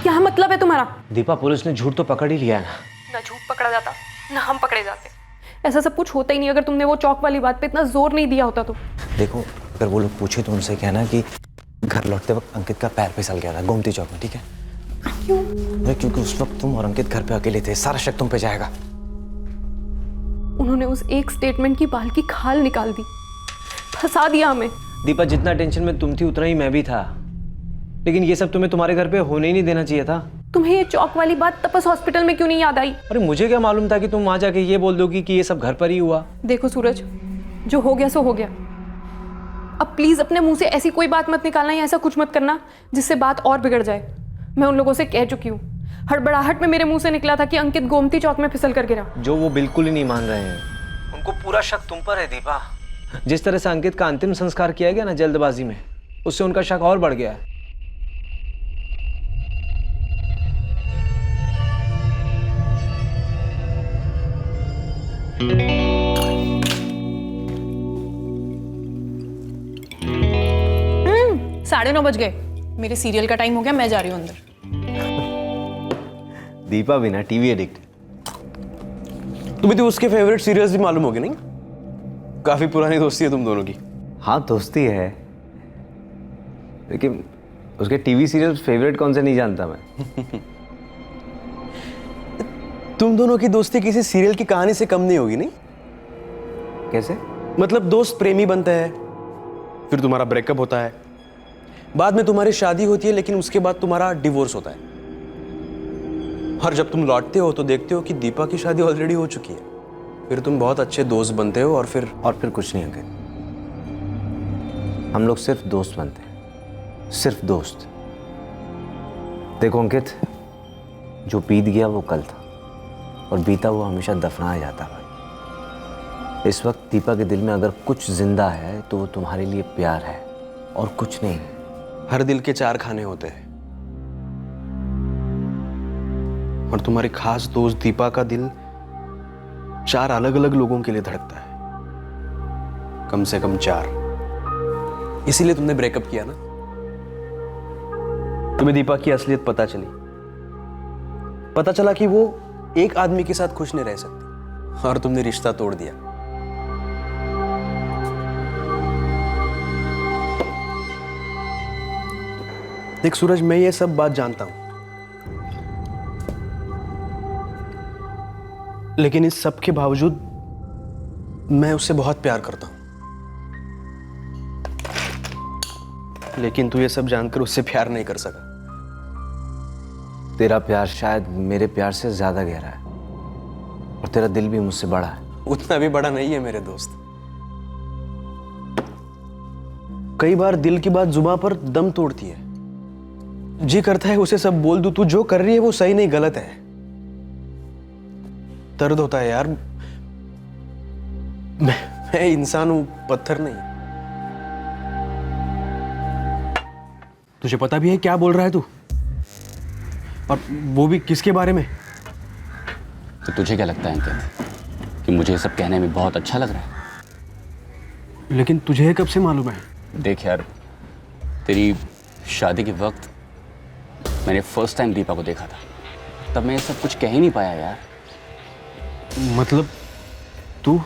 क्या मतलब है तुम्हारा? दीपा, पुलिस ने झूठ तो पकड़ ही लिया है ना। ना झूठ पकड़ा जाता ना हम पकड़े जाते। ऐसा सब कुछ होता ही नहीं अगर तुमने वो चौक वाली बात पे इतना जोर नहीं दिया होता तो। देखो, अगर वो लोग पूछे तो उनसे कहना कि घर लौटते वक्त अंकित का पैर फिसल गया था गोमती चौक में, ठीक है? क्यों? अरे क्योंकि उस वक्त तुम और अंकित घर पे अकेले थे, सारा शक तुम पे जाएगा। उन्होंने उस एक स्टेटमेंट की बाल की खाल निकाल दी, फंसा दिया हमें। दीपा, जितना टेंशन में तुम थी उतना ही मैं भी था, लेकिन ये सब तुम्हें तुम्हारे घर पे होने ही नहीं देना चाहिए था। तुम्हें ये चौक वाली बात तपस हॉस्पिटल में क्यों नहीं याद आई? अरे मुझे क्या मालूम था कि तुम वहां जाके ये बोल दोगी कि ये सब घर पर ही हुआ। देखो सूरज, जो हो गया सो हो गया। अब प्लीज अपने मुंह से ऐसी कोई बात मत निकालना या ऐसा कुछ मत करना जिससे बात और बिगड़ जाए। मैं उन लोगों से कह चुकी हूँ, हड़बड़ाहट में मेरे मुंह से निकला था कि अंकित गोमती चौक में फिसल कर गिरा। जो वो बिल्कुल ही नहीं मान रहे हैं, उनको पूरा शक तुम पर है दीपा। जिस तरह से अंकित का अंतिम संस्कार किया गया ना जल्दबाजी में, उससे उनका शक और बढ़ गया है। साढ़े 9 बज गए, मेरे सीरियल का टाइम हो गया, मैं जा रही हूँ अंदर। दीपा भी ना टीवी एडिक्ट। तुम्हें तो उसके फेवरेट सीरियल्स भी मालूम होगी नहीं? काफी पुरानी दोस्ती है तुम दोनों की। हाँ दोस्ती है, लेकिन उसके टीवी सीरियल्स फेवरेट कौन से नहीं जानता मैं। तुम दोनों की दोस्ती किसी सीरियल की कहानी से कम नहीं होगी नहीं? कैसे? मतलब दोस्त प्रेमी बनता है, फिर तुम्हारा ब्रेकअप होता है, बाद में तुम्हारी शादी होती है, लेकिन उसके बाद तुम्हारा डिवोर्स होता है। और जब तुम लौटते हो तो देखते हो कि दीपा की शादी ऑलरेडी हो चुकी है। फिर तुम बहुत अच्छे दोस्त बनते हो और फिर कुछ नहीं अंकित, हम लोग सिर्फ दोस्त बनते हैं, सिर्फ दोस्त। देखो अंकित, जो बीत गया वो कल था, और बीता हुआ हमेशा दफनाया जाता है। इस वक्त दीपा के दिल में अगर कुछ जिंदा है तो वो तुम्हारे लिए प्यार है और कुछ नहीं। हर दिल के 4 खाने होते हैं, और तुम्हारी खास दोस्त दीपा का दिल 4 अलग अलग लोगों के लिए धड़कता है, कम से कम 4। इसीलिए तुमने ब्रेकअप किया ना। तुम्हें दीपा की असलियत पता चली, पता चला कि वो एक आदमी के साथ खुश नहीं रह सकती, और तुमने रिश्ता तोड़ दिया। देख सूरज, मैं ये सब बात जानता हूं, लेकिन इस सब के बावजूद मैं उससे बहुत प्यार करता हूं। लेकिन तू ये सब जानकर उससे प्यार नहीं कर सका। तेरा प्यार शायद मेरे प्यार से ज्यादा गहरा है, और तेरा दिल भी मुझसे बड़ा है। उतना भी बड़ा नहीं है मेरे दोस्त। कई बार दिल की बात जुबान पर दम तोड़ती है, जी करता है उसे सब बोल दूं, तू जो कर रही है वो सही नहीं गलत है। दर्द होता है यार, मैं इंसान हूं, पत्थर नहीं। तुझे पता भी है क्या बोल रहा है तू, और वो भी किसके बारे में? तो तुझे क्या लगता है अंकित कि मुझे ये सब कहने में बहुत अच्छा लग रहा है? लेकिन तुझे कब से मालूम है? देख यार, तेरी शादी के वक्त मैंने फर्स्ट टाइम दीपा को देखा था, तब मैं ये सब कुछ कह ही नहीं पाया यार। मतलब तू?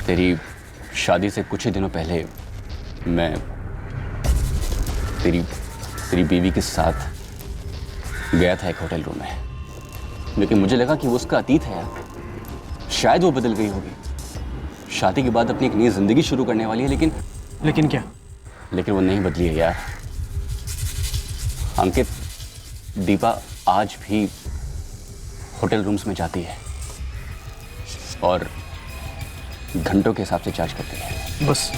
तेरी शादी से कुछ ही दिनों पहले मैं तेरी बीवी के साथ गया था एक होटल रूम में, लेकिन मुझे लगा कि वो उसका अतीत है यार, शायद वो बदल गई होगी, शादी के बाद अपनी एक नई जिंदगी शुरू करने वाली है, लेकिन क्या? लेकिन वो नहीं बदली है यार। अंकित, दीपा आज भी होटल रूम्स में जाती है और घंटों के हिसाब से चार्ज करती है। बस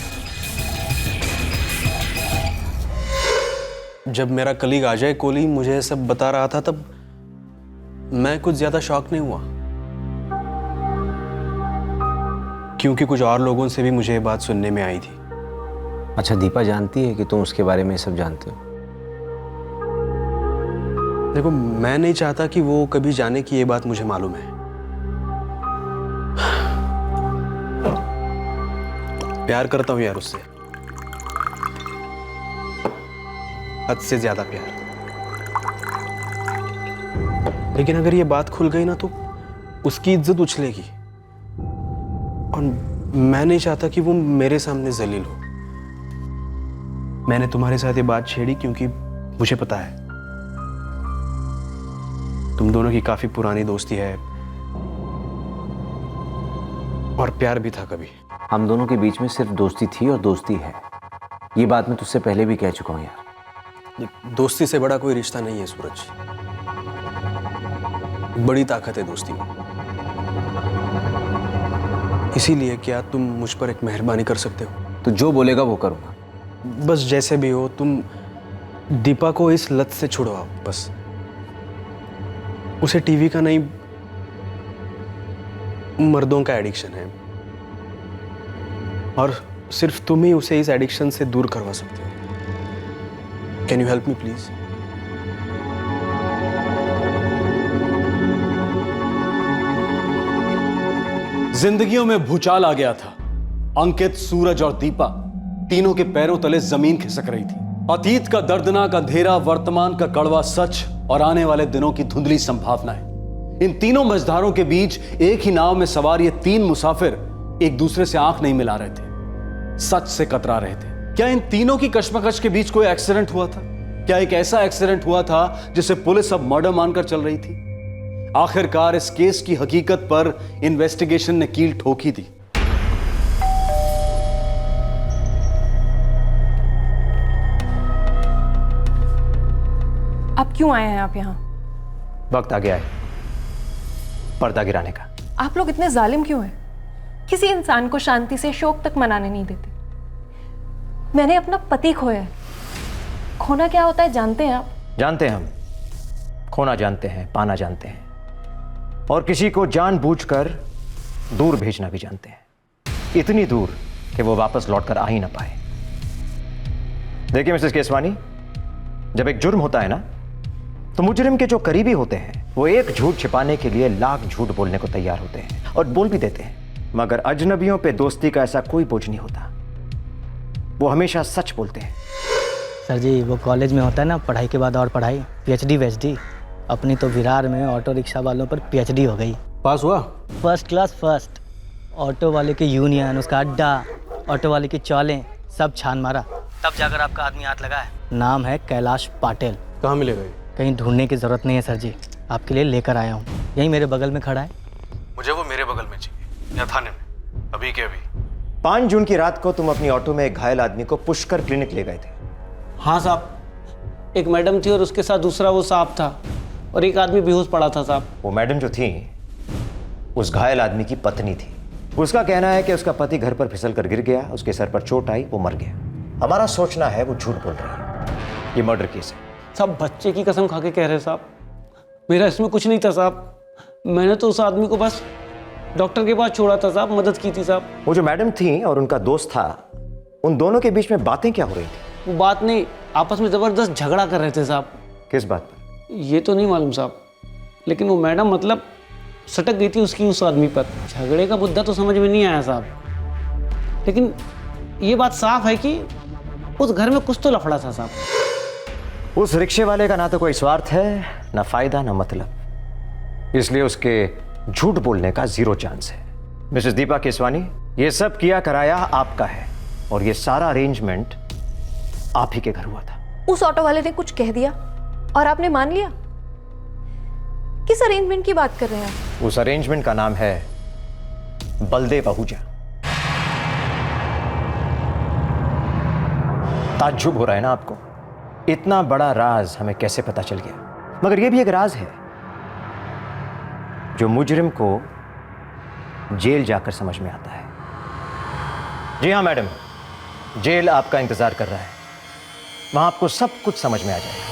जब मेरा कलीग अजय कोहली मुझे सब बता रहा था तब मैं कुछ ज्यादा शॉक नहीं हुआ, क्योंकि कुछ और लोगों से भी मुझे ये बात सुनने में आई थी। अच्छा, दीपा जानती है कि तुम उसके बारे में सब जानते हो? देखो, मैं नहीं चाहता कि वो कभी जाने कि ये बात मुझे मालूम है। प्यार करता हूं यार उससे, हद से ज्यादा प्यार। लेकिन अगर ये बात खुल गई ना तो उसकी इज्जत उछलेगी, और मैं नहीं चाहता कि वो मेरे सामने जलील हो। मैंने तुम्हारे साथ ये बात छेड़ी क्योंकि मुझे पता है तुम दोनों की काफी पुरानी दोस्ती है और प्यार भी था कभी। हम दोनों के बीच में सिर्फ दोस्ती थी और दोस्ती है, ये बात मैं तुझसे पहले भी कह चुका हूं यार। दोस्ती से बड़ा कोई रिश्ता नहीं है सूरज, बड़ी ताकत है दोस्ती में। इसीलिए क्या तुम मुझ पर एक मेहरबानी कर सकते हो? तो जो बोलेगा वो करूंगा। बस जैसे भी हो तुम दीपा को इस लत से छुड़वाओ। बस उसे टीवी का नहीं, मर्दों का एडिक्शन है, और सिर्फ तुम ही उसे इस एडिक्शन से दूर करवा सकते हो। Can you help me please? जिंदगियों में भूचाल आ गया था। अंकित, सूरज और दीपा तीनों के पैरों तले जमीन खिसक रही थी। अतीत का दर्दनाक अंधेरा, वर्तमान का कड़वा सच और आने वाले दिनों की धुंधली संभावनाएं। इन तीनों मझधारों के बीच एक ही नाव में सवार ये तीन मुसाफिर एक दूसरे से आंख नहीं मिला रहे थे, सच से कतरा रहे थे। क्या इन तीनों की कश्मकश के बीच कोई एक्सीडेंट हुआ था? क्या एक ऐसा एक्सीडेंट हुआ था जिसे पुलिस अब मर्डर मानकर चल रही थी? आखिरकार इस केस की हकीकत पर इन्वेस्टिगेशन ने कील ठोकी थी। आप क्यों आए हैं आप यहाँ? वक्त आ गया है पर्दा गिराने का। आप लोग इतने जालिम क्यों हैं? किसी इंसान को शांति से शोक तक मनाने नहीं देते। मैंने अपना पति खोया है। खोना क्या होता है जानते हैं आप? जानते हैं हम, खोना जानते हैं, पाना जानते हैं, और किसी को जानबूझकर दूर भेजना भी जानते हैं, इतनी दूर कि वो वापस लौटकर आ ही ना पाए। देखिए मिसेस केसवानी, जब एक जुर्म होता है ना, तो मुजरिम के जो करीबी होते हैं वो एक झूठ छिपाने के लिए लाख झूठ बोलने को तैयार होते हैं और बोल भी देते हैं, मगर अजनबियों पे दोस्ती का ऐसा कोई बोझ नहीं होता। वो हमेशा सच बोलते हैं। सर जी, वो कॉलेज में होता है ना, पढ़ाई के बाद और पढ़ाई, PhD वेचडी। अपनी तो विरार में ऑटो रिक्शा वालों पर PhD हो गई। पास हुआ? First class first. ऑटो वाले की यूनियन, उसका अड्डा, ऑटो वाले की चौलें, सब छान मारा, तब जाकर आपका आदमी हाथ लगा है। नाम है कैलाश पाटिल। कहाँ मिलेगा? कहीं ढूंढने की जरूरत नहीं है सर जी, आपके लिए लेकर आया हूँ। यहीं मेरे बगल में खड़ा है। मुझे वो मेरे बगल में चाहिए, या थाने में, अभी के अभी। 5 जून की रात को तुम अपनी ऑटो में एक घायल आदमी को पुष्कर क्लिनिक ले गए थे। हाँ साहब, एक मैडम थी और उसके साथ दूसरा वो साहब था, और एक आदमी बेहोश पड़ा था साहब। वो मैडम जो थी उस घायल आदमी की पत्नी थी। उसका कहना है कि उसका पति घर पर फिसल कर गिर गया, उसके सर पर चोट आई, वो मर गया। हमारा सोचना है वो झूठ बोल रही है, ये मर्डर केस है। साहब बच्चे की कसम खा के कह रहे साहब, मेरा इसमें कुछ नहीं था साहब। मैंने तो उस आदमी को बस डॉक्टर के पास छोड़ा था साहब, मदद की थी साहब। वो जो मैडम थी और उनका दोस्त था, उन दोनों के बीच में बातें क्या हो रही थी? वो बात नहीं, आपस में जबरदस्त झगड़ा कर रहे थे साहब। किस बात पर? ये तो नहीं मालूम साहब, लेकिन वो मैडम मतलब सटक गई थी उसकी उस आदमी पर। झगड़े का मुद्दा तो समझ में नहीं आया साहब, लेकिन ये बात साफ है कि उस घर में कुछ तो लफड़ा था साहब। उस रिक्शे वाले का ना तो कोई स्वार्थ है, ना फायदा, ना मतलब, इसलिए उसके झूठ बोलने का 0 चांस है। मिसेस दीपा केसवानी, ये सब किया कराया आपका है और ये सारा अरेंजमेंट आप ही के घर हुआ था। उस ऑटो वाले ने कुछ कह दिया और आपने मान लिया? किस अरेंजमेंट की बात कर रहे हैं आप? उस अरेंजमेंट का नाम है बलदेव आहूजा। ताज्जुब हो रहा है ना आपको? इतना बड़ा राज हमें कैसे पता चल गया? मगर यह भी एक राज है जो मुजरिम को जेल जाकर समझ में आता है। जी हाँ मैडम, जेल आपका इंतजार कर रहा है, वहां आपको सब कुछ समझ में आ जाएगा।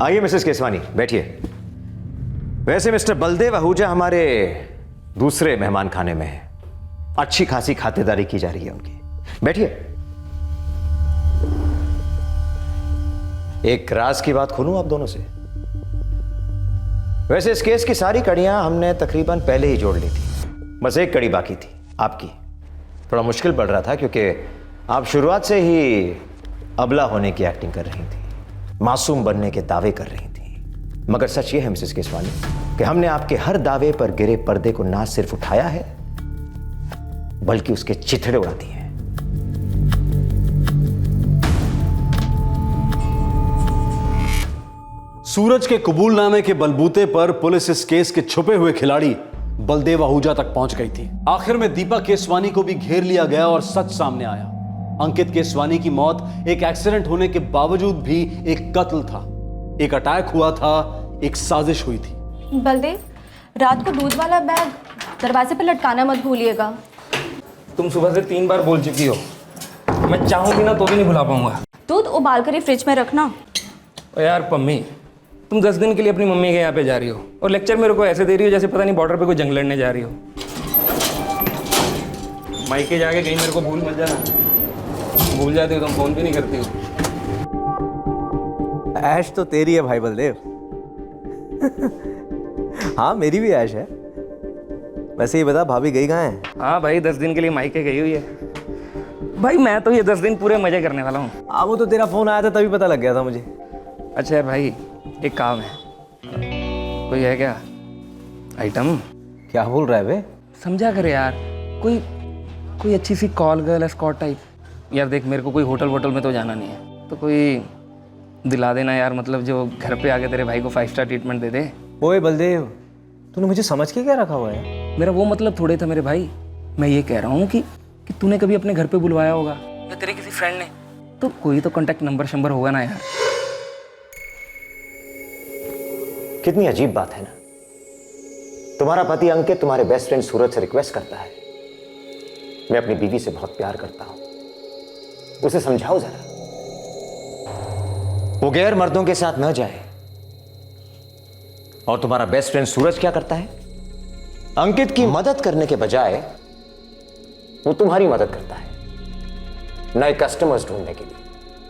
आइए मिसेस केसवानी, बैठिए। वैसे मिस्टर बलदेव आहूजा हमारे दूसरे मेहमान खाने में है, अच्छी खासी खातिरदारी की जा रही है उनकी। बैठिए। एक राज की बात खोलूं आप दोनों से। वैसे इस केस की सारी कड़ियां हमने तकरीबन पहले ही जोड़ ली थी, बस एक कड़ी बाकी थी आपकी। थोड़ा मुश्किल पड़ रहा था क्योंकि आप शुरुआत से ही अबला होने की एक्टिंग कर रही थी, मासूम बनने के दावे कर रही थी। मगर सच ये है मिसेस केसवानी कि हमने आपके हर दावे पर गिरे पर्दे को ना सिर्फ उठाया है बल्कि उसके चिथड़े उड़ा दिए हैं। सूरज के कबूलनामे के बलबूते पर पुलिस इस केस के छुपे हुए खिलाड़ी बलदेव आहूजा तक पहुंच गई थी। आखिर में दीपा केसवानी को भी घेर लिया गया और सच सामने आया। अंकित केसवानी की मौत एक एक्सीडेंट होने के बावजूद भी एक कत्ल था, एक अटैक हुआ था, एक साजिश हुई थी। बलदेव, रात को दूध वाला बैग दरवाजे पर लटकाना मत भूलिएगा। तुम सुबह से 3 बार बोल चुकी हो, मैं चाहूंगी ना तो भी नहीं भुला पाऊंगा। दूध उबाल कर ही फ्रिज में रखना। ओ यार पम्मी, तुम 10 दिन के लिए अपनी मम्मी के यहाँ पे जा रही हो और लेक्चर मेरे को ऐसे दे रही हो जैसे पता नहीं बॉर्डर पे कोई जंग लड़ने जा रही हो। मायके जाके कहीं मेरे को भूल मत जाना। भूल जाती हो तुम, फोन भी नहीं करती हो। ऐश तो तेरी है भाई बलदेव। हाँ मेरी भी ऐश है। वैसे ही बता, भाभी गई कहाँ है? हाँ भाई 10 दिन के लिए मायके गई हुई है। भाई मैं तो ये 10 दिन पूरे मजे करने वाला हूँ। वो तो तेरा फोन आया था तभी पता लग गया था मुझे। अच्छा यार भाई, एक काम है, कोई है क्या आइटम? क्या बोल रहा है बे? समझा कर यार, कोई अच्छी सी कॉल गर्ल एस्कॉर्ट टाइप। यार देख, मेरे को कोई होटल वोटल में तो जाना नहीं है, तो कोई दिला देना यार, मतलब जो घर पे आके तेरे भाई को 5 स्टार ट्रीटमेंट दे दे। ओए बलदेव, तूने मुझे समझ के क्या रखा हुआ है? मेरा वो मतलब थोड़े था मेरे भाई। मैं ये कह रहा हूँ कि तूने कभी अपने घर पे बुलवाया होगा या तेरे किसी फ्रेंड ने, तो कोई तो कॉन्टैक्ट नंबर शंबर होगा ना यार। कितनी अजीब बात है ना। तुम्हारा पति अंकित तुम्हारे बेस्ट फ्रेंड सूरज से रिक्वेस्ट करता है, मैं अपनी बीवी से बहुत प्यार करता हूं, उसे समझाओ जरा, वो गैर मर्दों के साथ न जाए। और तुम्हारा बेस्ट फ्रेंड सूरज क्या करता है? अंकित की मदद करने के बजाय वो तुम्हारी मदद करता है, नए कस्टमर्स ढूंढने के लिए।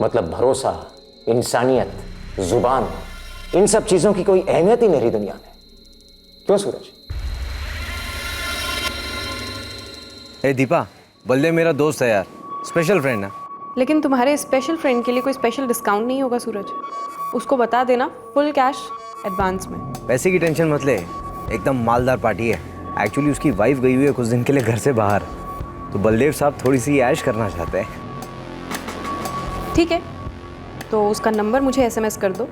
मतलब भरोसा, इंसानियत, जुबान, इन सब चीजों की कोई अहमियत ही नहीं रही दुनिया में। क्यों सूरज? ए दीपा, बलदेव मेरा दोस्त है यार, स्पेशल फ्रेंड है। लेकिन तुम्हारे स्पेशल फ्रेंड के लिए कोई स्पेशल डिस्काउंट नहीं होगा सूरज। उसको बता देना फुल कैश एडवांस में। पैसे की टेंशन मत ले, एकदम मालदार पार्टी है। एक्चुअली उसकी वाइफ गई हुई है कुछ दिन के लिए घर से बाहर, तो बलदेव साहब थोड़ी सी ऐश करना चाहते हैं। ठीक है, तो उसका नंबर मुझे SMS कर दो।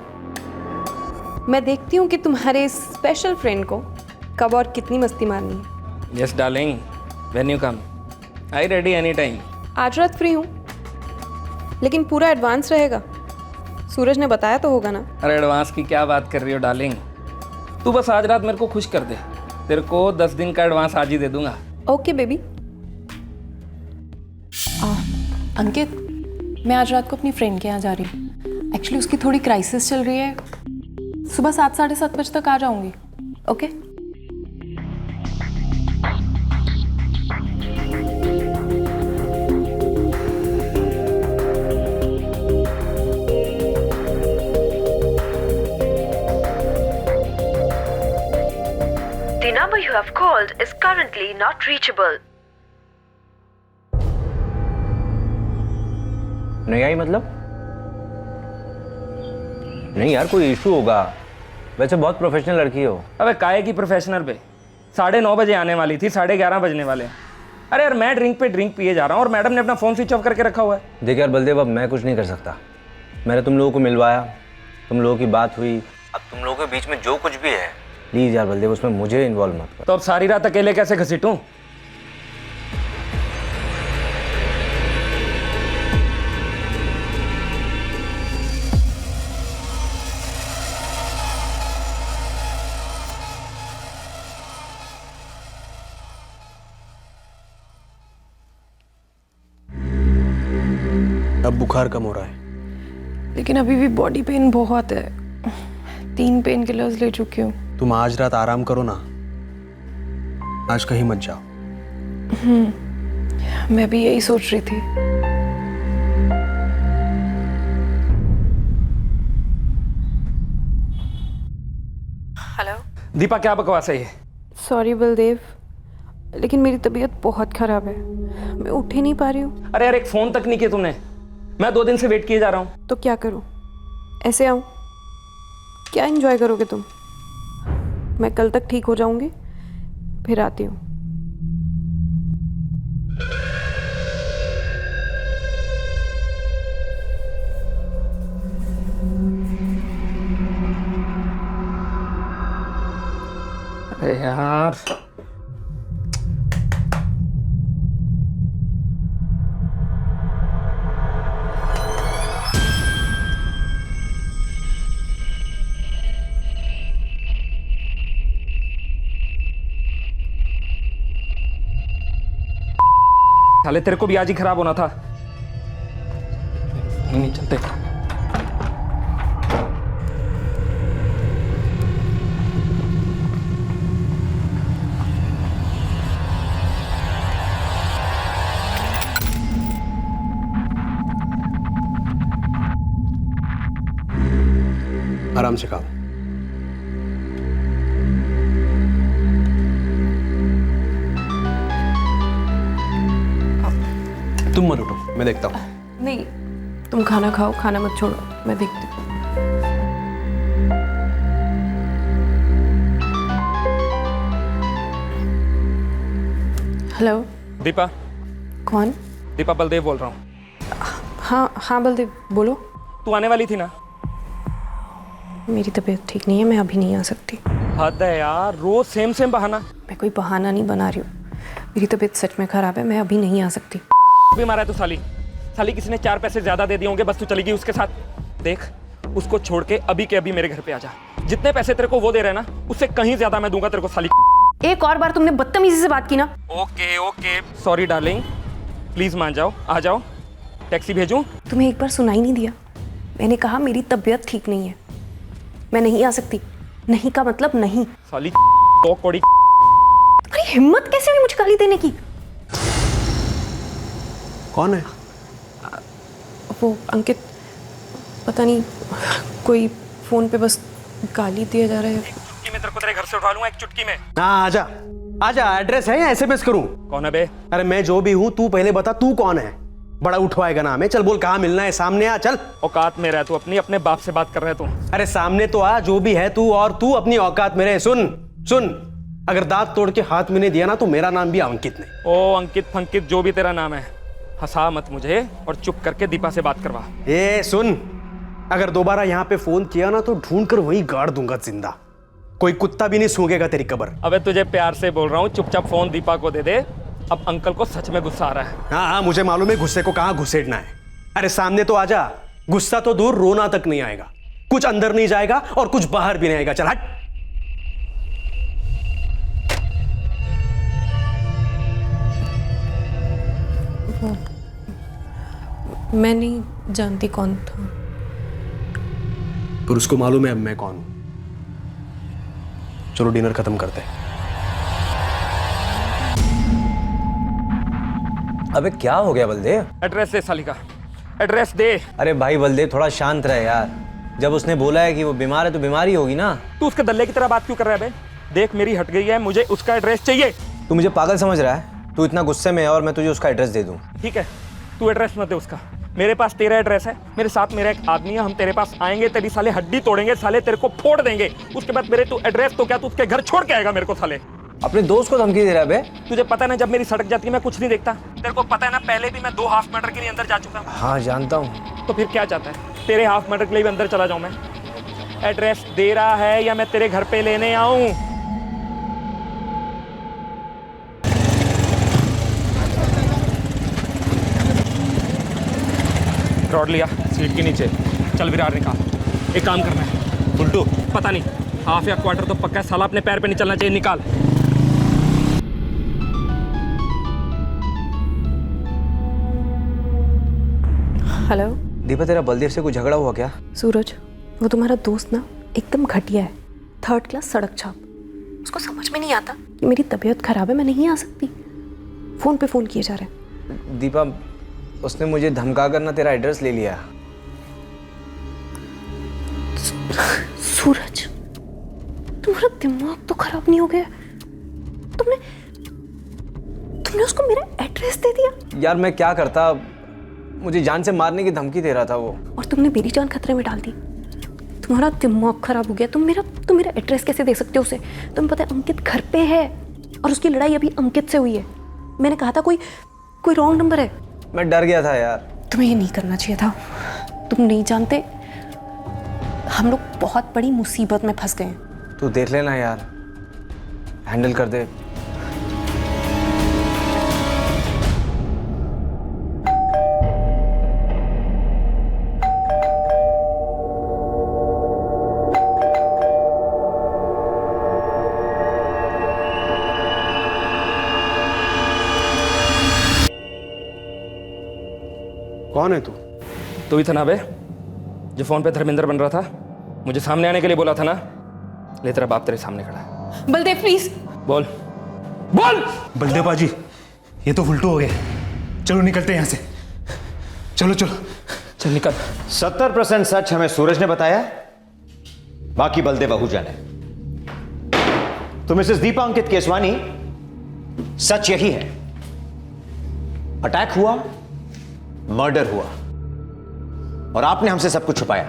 मैं देखती हूँ कि तुम्हारे स्पेशल फ्रेंड को कब और कितनी मस्ती मारनी है। Yes darling, when you come, I ready any time. आज रात फ्री हूँ, लेकिन पूरा एडवांस रहेगा। सूरज ने बताया तो होगा ना? अरे एडवांस की क्या बात कर रही हो डार्लिंग, तू बस आज रात मेरे को खुश कर दे, तेरे को 10 दिन का एडवांस आज ही दे दूंगा। Okay baby. अंकित, मैं आज रात को अपनी फ्रेंड के यहाँ जा रही हूँ। एक्चुअली उसकी थोड़ी क्राइसिस चल रही है। सुबह 7 साढ़े 7 बजे तक आ जाऊंगी। Okay? number you have called is currently not reachable. नहीं आई मतलब? नहीं यार, कोई इशू होगा। वैसे बहुत प्रोफेशनल लड़की हो। अबे काहे की प्रोफेशनल पे? 9:30 बजे आने वाली थी, 11:30 बजने वाले हैं। अरे यार मैं ड्रिंक पे ड्रिंक पिए जा रहा हूँ और मैडम ने अपना फ़ोन स्विच ऑफ करके रखा हुआ है। देख यार बलदेव, अब मैं कुछ नहीं कर सकता। मैंने तुम लोगों को मिलवाया, तुम लोगों की बात हुई, अब तुम लोगों के बीच में जो कुछ भी है प्लीज़ यार बलदेव उसमें मुझे इन्वॉल्व मत कर। तो अब सारी रात अकेले कैसे घसीटूं? अब बुखार कम हो रहा है, लेकिन अभी भी बॉडी पेन बहुत है। 3 पेन किलर्स ले चुकी हूँ। तुम आज रात आराम करो ना, आज कहीं मत जाओ। मैं भी यही सोच रही थी। हेलो दीपा, क्या बकवास है ये? सॉरी बलदेव, लेकिन मेरी तबीयत बहुत खराब है, मैं उठ ही नहीं पा रही हूँ। अरे यार एक फ़ोन तक नहीं किया तुमने। मैं 2 दिन से वेट किए जा रहा हूँ। तो क्या करूँ? ऐसे आऊँ? क्या एंजॉय करोगे तुम? मैं कल तक ठीक हो जाऊंगी, फिर आती हूँ। अरे यार साले तेरे को भी आज ही खराब होना था। नहीं चलते। आराम से खाओ। तुम मत उठो, मैं देखता हूँ। नहीं, तुम खाना खाओ, खाना मत छोड़ो, मैं देखती हूँ। हेलो दीपा। कौन? दीपा, बलदेव बोल रहा हूँ। हाँ हाँ बलदेव बोलो। तू आने वाली थी ना? मेरी तबीयत ठीक नहीं है, मैं अभी नहीं आ सकती। हद है यार, रोज सेम सेम बहाना। मैं कोई बहाना नहीं बना रही हूँ, मेरी तबीयत सच में खराब है, मैं अभी नहीं आ सकती। भी मारा है तू साली। साली किसी ने 4 पैसे ज्यादा दे दिए होंगे, बस तू चली गई उसके साथ। देख, उसको छोड़ के अभी के अभी मेरे घर पे आ जा। जितने पैसे तेरे को वो दे रहे हैं ना, उससे कहीं ज्यादा मैं दूंगा तेरे को साली। एक और बार तुमने बदतमीजी से बात की ना। Okay okay sorry darling, please मान जाओ, आ जाओ। टैक्सी भेजूं? तुम्हें एक बार सुनाई नहीं दिया? मैंने कहा मेरी तबीयत ठीक नहीं है, मैं नहीं आ सकती। नहीं का मतलब नहीं। साली कोड़ी। अरे हिम्मत कैसे हुई मुझे गाली देने की? कौन है? वो अंकित, पता नहीं, कोई फोन पे बस गाली दिया जा रहा है। चुटकी में तेरे को तेरे घर से उठा लूंगा, एक चुटकी में। हाँ आजा आजा, एड्रेस है या एसएमएस करूं? कौन है बे? अरे मैं जो भी हूं, तू पहले बता तू कौन है? बड़ा उठवाएगा नाम है, चल बोल कहाँ मिलना है, सामने आ चल। औकात में रह तू, अपने बाप से बात कर रहे तू। अरे सामने तो आ, जो भी है तू, और तू अपनी औकात में रहे। सुन सुन, अगर दांत तोड़ के हाथ में नहीं दिया ना तो मेरा नाम भी अंकित नहीं। ओ अंकित फंकित जो भी तेरा नाम है, हंसा मत मुझे और चुप करके दीपा से बात करवा। ए सुन, अगर दोबारा यहाँ पे फोन किया ना तो ढूंढ कर वहीं गाड़ दूंगा जिंदा। कोई कुत्ता भी नहीं सूंघेगा तेरी कब्र। अबे तुझे प्यार से बोल रहा हूँ, चुपचाप फोन दीपा को दे दे। अब अंकल को सच में गुस्सा आ रहा है। हाँ हाँ मुझे मालूम है गुस्से को कहाँ घुसेड़ना है। अरे सामने तो आजा, गुस्सा तो दूर, रोना तक नहीं आएगा। कुछ अंदर नहीं जाएगा और कुछ बाहर भी नहीं आएगा। चल हट। मैं नहीं जानती कौन था। पर उसको मालूम है अब मैं कौन हूं। चलो डिनर खत्म करते हैं। अबे क्या हो गया बलदेव? एड्रेस दे साली का, एड्रेस दे। अरे भाई बलदेव थोड़ा शांत रहे यार। जब उसने बोला है कि वो बीमार है तो बीमारी होगी ना। तू उसके दल्ले की तरह बात क्यों कर रहा है बे? देख मेरी हट गई है, मुझे उसका एड्रेस चाहिए। तू मुझे पागल समझ रहा है? तू इतना गुस्से में है और मैं तुझे उसका एड्रेस दे दूं? ठीक है, तू एड्रेस मत दे उसका, मेरे पास तेरा एड्रेस है। मेरे साथ मेरा एक आदमी है, हम तेरे पास आएंगे, तेरी साले हड्डी तोड़ेंगे, साले तेरे को फोड़ देंगे। उसके बाद मेरे तू एड्रेस तो क्या तू उसके घर छोड़ के आएगा मेरे को साले। अपने दोस्त को धमकी दे रहा है बे? तुझे पता है ना, जब मेरी सड़क जाती है मैं कुछ नहीं देखता। तेरे को पता है ना, पहले भी मैं 2 हाफ मर्डर के लिए अंदर जा चुका हूँ। हाँ जानता हूँ। तो फिर क्या चाहता है? तेरे हाफ मर्डर के लिए भी अंदर चला जाऊं मैं? एड्रेस दे रहा है या मैं तेरे घर पे लेने आऊं? रॉड लिया सीट के नीचे, चल विरार निकाल। एक काम करना है उल्टू, पता नहीं हाफ या क्वार्टर तो पक्का है, साला अपने पैर पे नहीं चलना चाहिए, निकाल। हेलो दीपा, तेरा बलदेव से कोई झगड़ा हुआ क्या? सूरज, वो तुम्हारा दोस्त ना एकदम घटिया है, 3rd क्लास सड़क छाप। उसको समझ में नहीं आता कि मेरी तबीयत खराब है, मैं नहीं आ सकती। फोन पे फोन किए जा रहे हैं। दीपा, उसने मुझे धमका कर ना तेरा एड्रेस ले लिया। सूरज, तुम्हारा दिमाग तो खराब नहीं हो गया? तुमने उसको मेरा एड्रेस दे दिया? यार मैं क्या करता, मुझे जान से मारने की धमकी दे रहा था वो। और तुमने मेरी जान खतरे में डाल दी। तुम्हारा दिमाग खराब हो गया। तुम मेरा एड्रेस कैसे दे सकते हो उसे? तुम्हें पता है अंकित घर पे है और उसकी लड़ाई अभी अंकित से हुई है। मैंने कहा था कोई रॉन्ग नंबर है। मैं डर गया था यार। तुम्हें ये नहीं करना चाहिए था। तुम नहीं जानते हम लोग बहुत बड़ी मुसीबत में फंस गए हैं। तू देख लेना यार, हैंडल कर दे। कौन है तू? तू ही था ना बे जो फोन पे धर्मेंद्र बन रहा था? मुझे सामने आने के लिए बोला था ना? ले तेरा बाप तेरे सामने खड़ा है। बलदेव प्लीज बोल बोल। बलदेव बाजी, ये तो उल्टू हो गए। चलो निकलते हैं यहाँ से। चलो चलो चल निकल। 70% सच हमें सूरज ने बताया, बाकी बलदेव आहूजा ने। तो मिसेस दीपा अंकित केसवानी, सच यही है, अटैक हुआ, मर्डर हुआ और आपने हमसे सब कुछ छुपाया।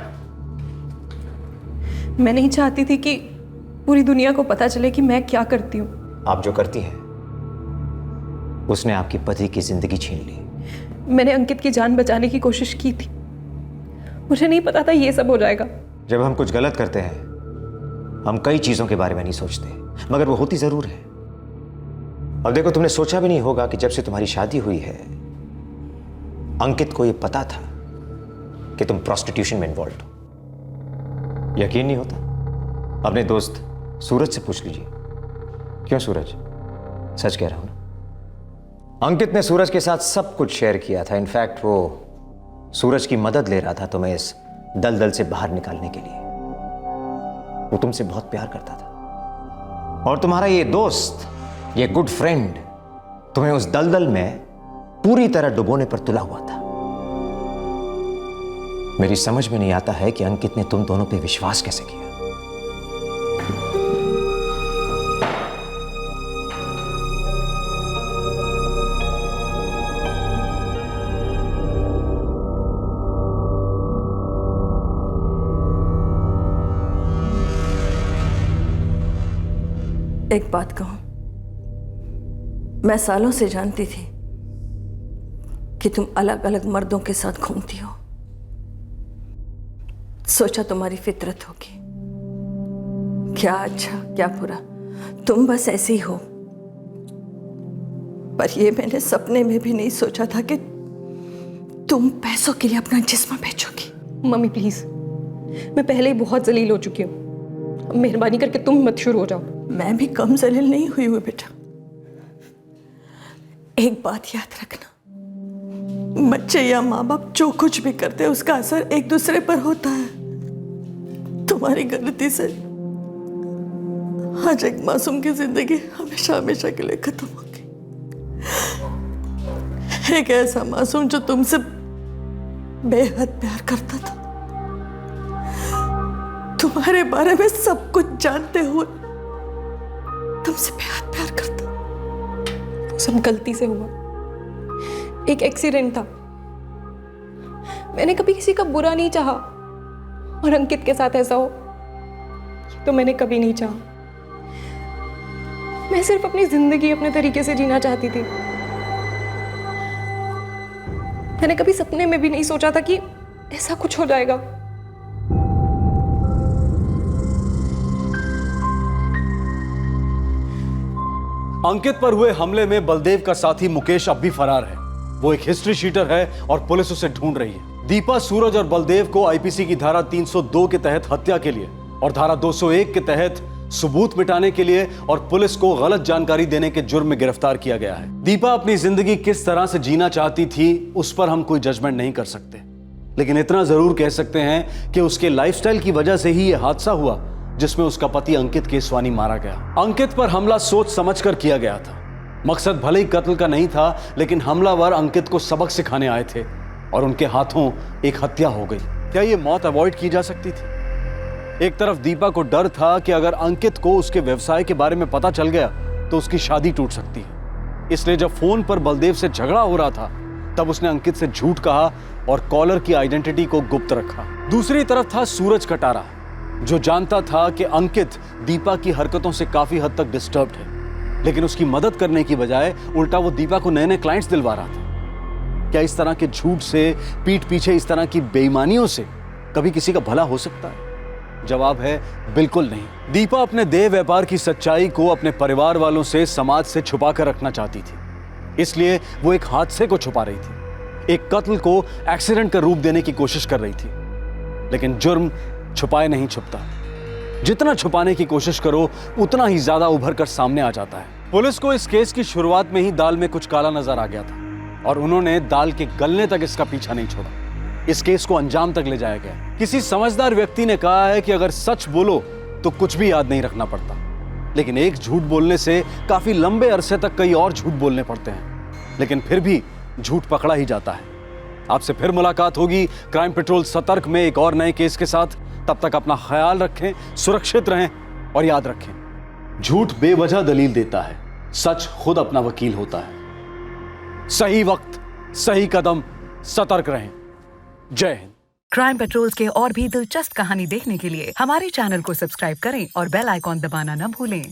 मैं नहीं चाहती थी कि पूरी दुनिया को पता चले कि मैं क्या करती हूं। आप जो करती हैं, उसने आपकी पति की जिंदगी छीन ली। मैंने अंकित की जान बचाने की कोशिश की थी, मुझे नहीं पता था ये सब हो जाएगा। जब हम कुछ गलत करते हैं, हम कई चीजों के बारे में नहीं सोचते, मगर वो होती जरूर है। और देखो, तुमने सोचा भी नहीं होगा कि जब से तुम्हारी शादी हुई है, अंकित को यह पता था कि तुम प्रोस्टिट्यूशन में इन्वॉल्व हो। यकीन नहीं होता? अपने दोस्त सूरज से पूछ लीजिए। क्यों सूरज, सच कह रहा हूं ना? अंकित ने सूरज के साथ सब कुछ शेयर किया था। इनफैक्ट वो सूरज की मदद ले रहा था तुम्हें इस दलदल से बाहर निकालने के लिए। वो तुमसे बहुत प्यार करता था और तुम्हारा ये दोस्त, ये गुड फ्रेंड, तुम्हें उस दलदल में पूरी तरह डुबोने पर तुला हुआ था। मेरी समझ में नहीं आता है कि अंकित ने तुम दोनों पे विश्वास कैसे किया। एक बात कहूं, मैं सालों से जानती थी कि तुम अलग अलग मर्दों के साथ घूमती हो। सोचा तुम्हारी फितरत होगी। क्या अच्छा क्या बुरा, तुम बस ऐसे ही हो। पर ये मैंने सपने में भी नहीं सोचा था कि तुम पैसों के लिए अपना जिस्म बेचोगी। मम्मी प्लीज, मैं पहले ही बहुत जलील हो चुकी हूँ, मेहरबानी करके तुम मत शुरू हो जाओ। मैं भी कम जलील नहीं हुई हूँ बेटा। एक बात याद रखना, बच्चे या माँ बाप जो कुछ भी करते हैं उसका असर एक दूसरे पर होता है। तुम्हारी गलती से आज एक मासूम की जिंदगी हमेशा हमेशा के लिए खत्म हो गई। एक ऐसा मासूम जो तुमसे बेहद प्यार करता था, तुम्हारे बारे में सब कुछ जानते हुए तुमसे प्यार करता। वो सब गलती से हुआ, एक एक्सीडेंट था। मैंने कभी किसी का बुरा नहीं चाहा, और अंकित के साथ ऐसा हो ये तो मैंने कभी नहीं चाहा। मैं सिर्फ अपनी जिंदगी अपने तरीके से जीना चाहती थी। मैंने कभी सपने में भी नहीं सोचा था कि ऐसा कुछ हो जाएगा। अंकित पर हुए हमले में बलदेव का साथी मुकेश अब भी फरार है। वो एक हिस्ट्री शीटर है और पुलिस उसे ढूंढ रही है। दीपा, सूरज और बलदेव को आईपीसी की धारा 302 के तहत हत्या के लिए और धारा 201 के तहत सबूत मिटाने के लिए और पुलिस को गलत जानकारी देने के जुर्म में गिरफ्तार किया गया है। दीपा अपनी जिंदगी किस तरह से जीना चाहती थी उस पर हम कोई जजमेंट नहीं कर सकते, लेकिन इतना जरूर कह सकते हैं कि उसके लाइफस्टाइल की वजह से ही यह हादसा हुआ जिसमें उसका पति अंकित केसवानी मारा गया। अंकित पर हमला सोच समझकर किया गया था। मकसद भले ही कत्ल का नहीं था, लेकिन हमलावर अंकित को सबक सिखाने आए थे और उनके हाथों एक हत्या हो गई। क्या यह मौत अवॉइड की जा सकती थी? एक तरफ दीपा को डर था कि अगर अंकित को उसके व्यवसाय के बारे में पता चल गया तो उसकी शादी टूट सकती है। इसलिए जब फोन पर बलदेव से झगड़ा हो रहा था तब उसने अंकित से झूठ कहा और कॉलर की आइडेंटिटी को गुप्त रखा। दूसरी तरफ था सूरज कटारा, जो जानता था कि अंकित दीपा की हरकतों से काफी हद तक डिस्टर्ब्ड है, लेकिन उसकी मदद करने की बजाय उल्टा वो दीपा को नए नए क्लाइंट्स दिलवा रहा था। क्या इस तरह के झूठ से, पीठ पीछे इस तरह की बेईमानियों से कभी किसी का भला हो सकता है? जवाब है बिल्कुल नहीं। दीपा अपने देह व्यापार की सच्चाई को अपने परिवार वालों से, समाज से छुपा कर रखना चाहती थी, इसलिए वो एक हादसे को छुपा रही थी, एक कत्ल को एक्सीडेंट का रूप देने की कोशिश कर रही थी। लेकिन जुर्म छुपाए नहीं छुपता, जितना छुपाने की कोशिश करो उतना ही ज्यादा उभर कर सामने आ जाता है। पुलिस को इस केस की शुरुआत में ही दाल में कुछ काला नजर आ गया था और उन्होंने दाल के गलने तक इसका पीछा नहीं छोड़ा। इस केस को अंजाम तक ले जाया गया। किसी समझदार व्यक्ति ने कहा है कि अगर सच बोलो तो कुछ भी याद नहीं रखना पड़ता, लेकिन एक झूठ बोलने से काफी लंबे अरसे तक कई और झूठ बोलने पड़ते हैं, लेकिन फिर भी झूठ पकड़ा ही जाता है। आपसे फिर मुलाकात होगी क्राइम पेट्रोल सतर्क में एक और नए केस के साथ। तब तक अपना ख्याल रखें, सुरक्षित रहें और याद रखें, झूठ बेवजह दलील देता है, सच खुद अपना वकील होता है। सही वक्त, सही कदम, सतर्क रहें। जय हिंद। क्राइम पेट्रोल के और भी दिलचस्प कहानी देखने के लिए हमारे चैनल को सब्सक्राइब करें और बेल आइकॉन दबाना न भूलें।